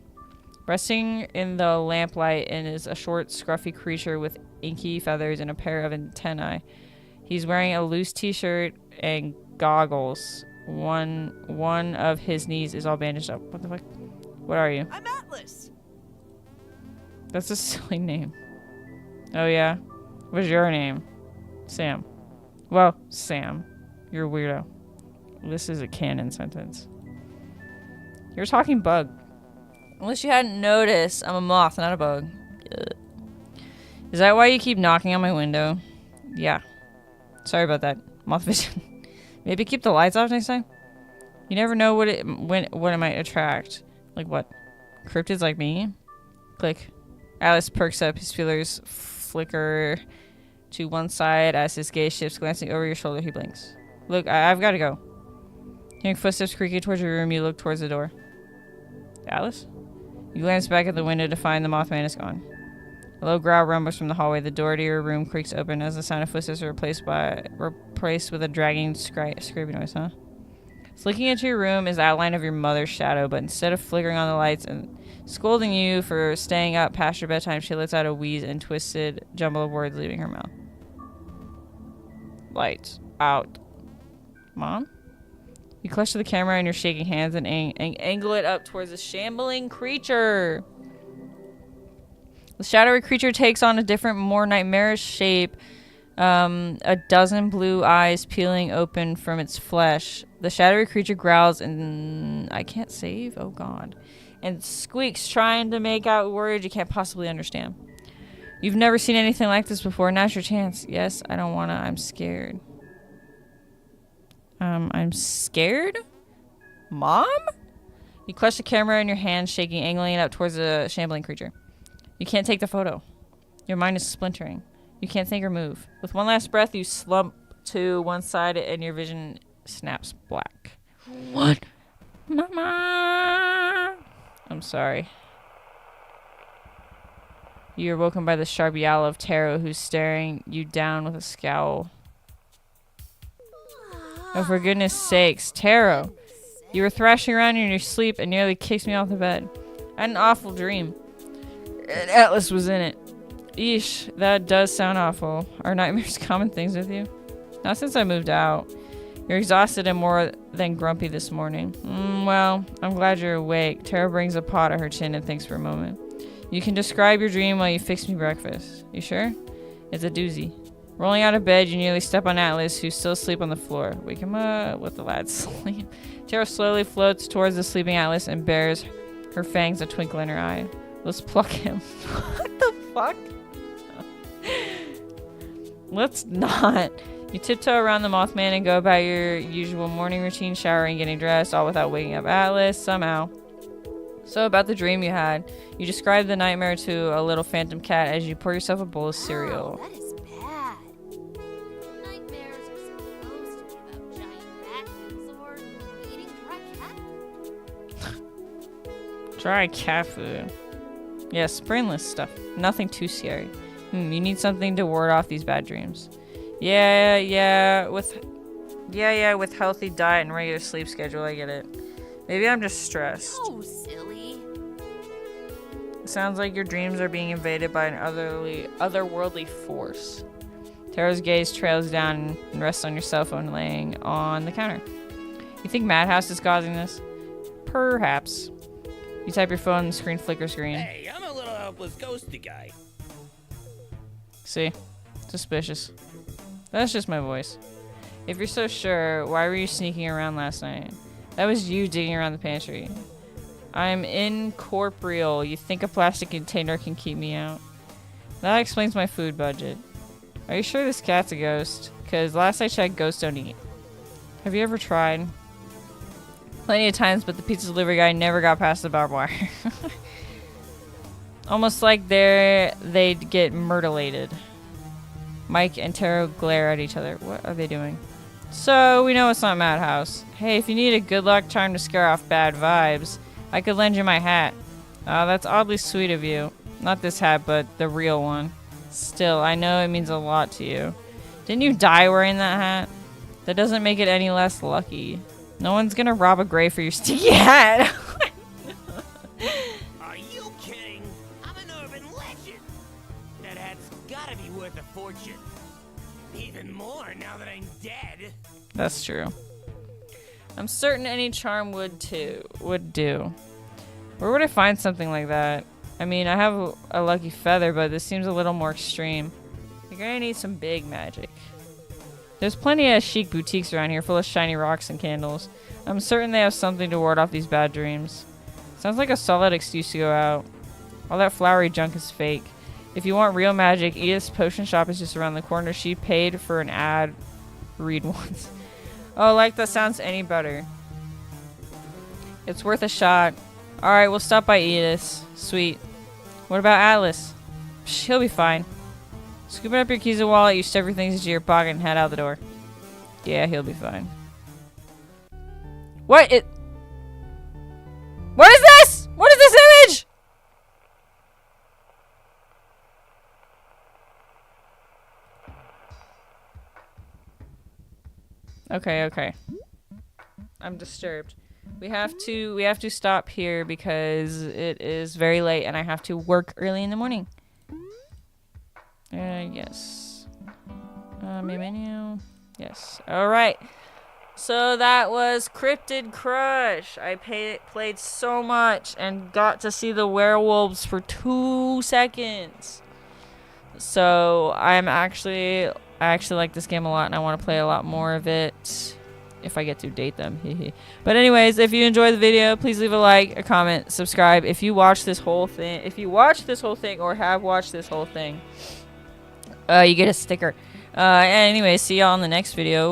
Resting in the lamplight is a short, scruffy creature with inky feathers and a pair of antennae. He's wearing a loose t-shirt and goggles. One of his knees is all bandaged up. What the fuck? What are you? I'm Atlas. That's a silly name. Oh yeah? What's your name? Sam. Well, Sam. You're a weirdo. This is a canon sentence. You're a talking bug. Unless you hadn't noticed, I'm a moth, not a bug. Ugh. Is that why you keep knocking on my window? Yeah. Sorry about that. Moth vision. Maybe keep the lights off next time? You never know what it might attract. Like what? Cryptids like me? Click. Alice perks up. His feelers flicker to one side as his gaze shifts. Glancing over your shoulder, he blinks. Look, I've got to go. Hearing footsteps creaking towards your room, you look towards the door. Alice? You glance back at the window to find the Mothman is gone. A low growl rumbles from the hallway. The door to your room creaks open as the sound of footsteps are replaced with a dragging, scraping noise, huh? So looking into your room is the outline of your mother's shadow, but instead of flickering on the lights and scolding you for staying up past your bedtime, she lets out a wheeze and twisted jumble of words leaving her mouth. Lights out. Mom? You clutch to the camera in your shaking hands and angle it up towards the shambling creature. The shadowy creature takes on a different, more nightmarish shape. A dozen blue eyes peeling open from its flesh. The shadowy creature growls and... I can't save? Oh god. And squeaks, trying to make out words you can't possibly understand. You've never seen anything like this before. Now's your chance. Yes, I don't wanna. I'm scared. I'm scared? Mom? You clutch the camera in your hand, shaking, angling it up towards the shambling creature. You can't take the photo. Your mind is splintering. You can't think or move. With one last breath, you slump to one side and your vision snaps black. What? Mama! I'm sorry. You're woken by the sharp yowl of Taro, who's staring you down with a scowl. Oh, for goodness sakes, Taro. You were thrashing around in your sleep and nearly kicked me off the bed. I had an awful dream. And Atlas was in it. Eesh, that does sound awful. Are nightmares common things with you? Not since I moved out. You're exhausted and more than grumpy this morning. Well, I'm glad you're awake. Tara brings a pot at her chin and thinks for a moment. You can describe your dream while you fix me breakfast. You sure? It's a doozy. Rolling out of bed, you nearly step on Atlas, who's still asleep on the floor. Wake him up. Let the lad sleep. Tara slowly floats towards the sleeping Atlas and bears her fangs a twinkle in her eye. Let's pluck him. What the fuck? Let's not. You tiptoe around the Mothman and go about your usual morning routine, showering, getting dressed, all without waking up Atlas, somehow. So about the dream you had. You describe the nightmare to a little phantom cat as you pour yourself a bowl of cereal. That is bad. Nightmares are supposed to be about giant vacuums or eating dry cat food. Dry cat food. Yes, brainless stuff. Nothing too scary. You need something to ward off these bad dreams. Yeah, with healthy diet and regular sleep schedule, I get it. Maybe I'm just stressed. Oh, silly. It sounds like your dreams are being invaded by an otherworldly force. Tara's gaze trails down and rests on your cell phone laying on the counter. You think Madhouse is causing this? Perhaps. You type your phone and the screen flickers green. Hey, I'm a little helpless ghosty guy. See? Suspicious. That's just my voice. If you're so sure, why were you sneaking around last night? That was you digging around the pantry. I'm incorporeal. You think a plastic container can keep me out? That explains my food budget. Are you sure this cat's a ghost? Because last I checked, ghosts don't eat. Have you ever tried? Plenty of times, but the pizza delivery guy never got past the barbed wire. Almost like they'd get myrtleated. Mike and Taro glare at each other. What are they doing? So, we know it's not Madhouse. Hey, if you need a good luck charm to scare off bad vibes, I could lend you my hat. Oh, that's oddly sweet of you. Not this hat, but the real one. Still, I know it means a lot to you. Didn't you die wearing that hat? That doesn't make it any less lucky. No one's gonna rob a grave for your sticky hat. Are you kidding? I'm an urban legend. That hat's gotta be worth a fortune. Even more now that I'm dead. That's true. I'm certain any charm would do. Where would I find something like that? I mean, I have a lucky feather, but this seems a little more extreme. You're gonna need some big magic. There's plenty of chic boutiques around here full of shiny rocks and candles. I'm certain they have something to ward off these bad dreams. Sounds like a solid excuse to go out. All that flowery junk is fake. If you want real magic, Edith's potion shop is just around the corner. She paid for an ad read once. Oh, like that sounds any better. It's worth a shot. Alright, we'll stop by Edith's. Sweet. What about Atlas? Psh, he'll be fine. Scooping up your keys and wallet, you stuff your things into your pocket and head out the door. Yeah, he'll be fine. What is this? What is this image? Okay. I'm disturbed. We have to stop here because it is very late and I have to work early in the morning. Yes. Main menu. Yes. Alright. So that was Cryptid Crush. I played so much and got to see the werewolves for 2 seconds. So I actually like this game a lot and I want to play a lot more of it. If I get to date them. But anyways, if you enjoyed the video, please leave a like, a comment, subscribe. If you watch this whole thing, or have watched this whole thing, you get a sticker. Anyway, see y'all in the next video.